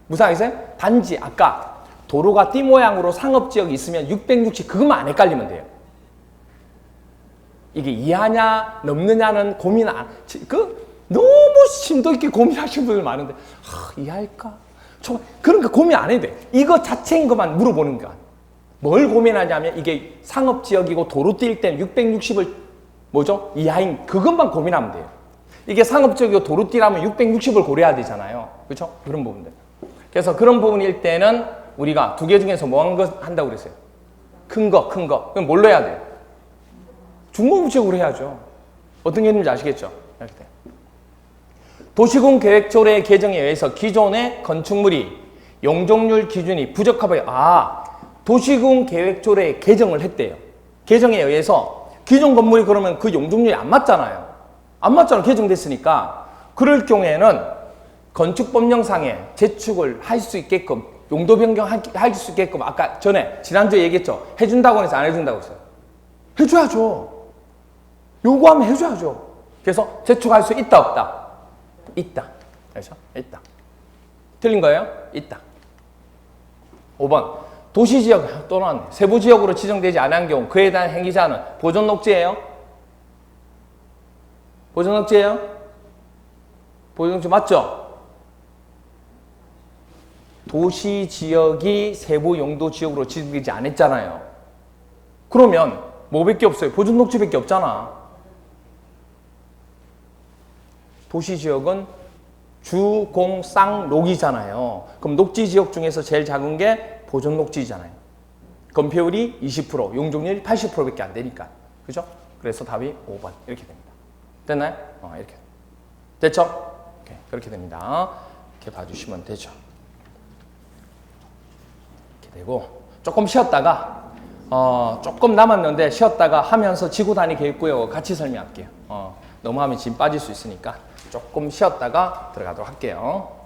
무슨 알겠어요? 단지 아까 도로가 띠 모양으로 상업지역이 있으면 660 그것만 안 헷갈리면 돼요. 이게 이하냐 넘느냐는 고민 너무 심도 있게 고민하시는 분들 많은데 이하일까? 그러니까 고민 안 해도 돼. 이거 자체인 것만 물어보는 거야. 뭘 고민하냐면 이게 상업지역이고 도로 뛸 때는 660을 뭐죠? 이하인 그것만 고민하면 돼요. 이게 상업지역이고 도로 뛰라면 660을 고려해야 되잖아요. 그렇죠? 그런 부분들. 그래서 그런 부분일 때는 우리가 두 개 중에서 뭐 한다고 그랬어요? 큰 거. 그럼 뭘로 해야 돼요? 중공업지역으로 해야죠. 어떤 개념인지 아시겠죠? 이렇게 돼요. 도시군 계획조례 개정에 의해서 기존의 건축물이 용적률 기준이 부적합하게 도시군 계획조례 개정을 했대요. 개정에 의해서 기존 건물이 그러면 그 용적률이 안 맞잖아요. 개정됐으니까 그럴 경우에는 건축법령상에 제축을 할 수 있게끔 용도 변경할 수 있게끔 아까 지난주에 얘기했죠. 해준다고 해서 안 해준다고 했어요. 해줘야죠. 요구하면 해줘야죠. 그래서 재촉할 수 있다 없다? 있다. 그렇죠? 있다. 틀린 거예요? 있다. 5번 도시지역 또는 세부지역으로 지정되지 않은 경우 그에 대한 행위자는 보존녹지예요? 보존녹지예요? 보존녹지 맞죠? 도시지역이 세부용도지역으로 지정되지 않았잖아요. 그러면 뭐밖에 없어요? 보존녹지밖에 없잖아. 도시지역은 주, 공, 쌍, 녹이잖아요. 그럼 녹지지역 중에서 제일 작은 게 보존녹지잖아요. 건폐율이 20%, 용적률이 80%밖에 안 되니까. 그죠? 그래서 답이 5번 이렇게 됩니다. 됐나요? 이렇게. 됐죠? 오케이. 그렇게 됩니다. 이렇게 봐주시면 되죠. 이렇게 되고 조금 쉬었다가 조금 남았는데 쉬었다가 하면서 지구단위 계획구역 같이 설명할게요. 너무 하면 짐 빠질 수 있으니까 조금 쉬었다가 들어가도록 할게요.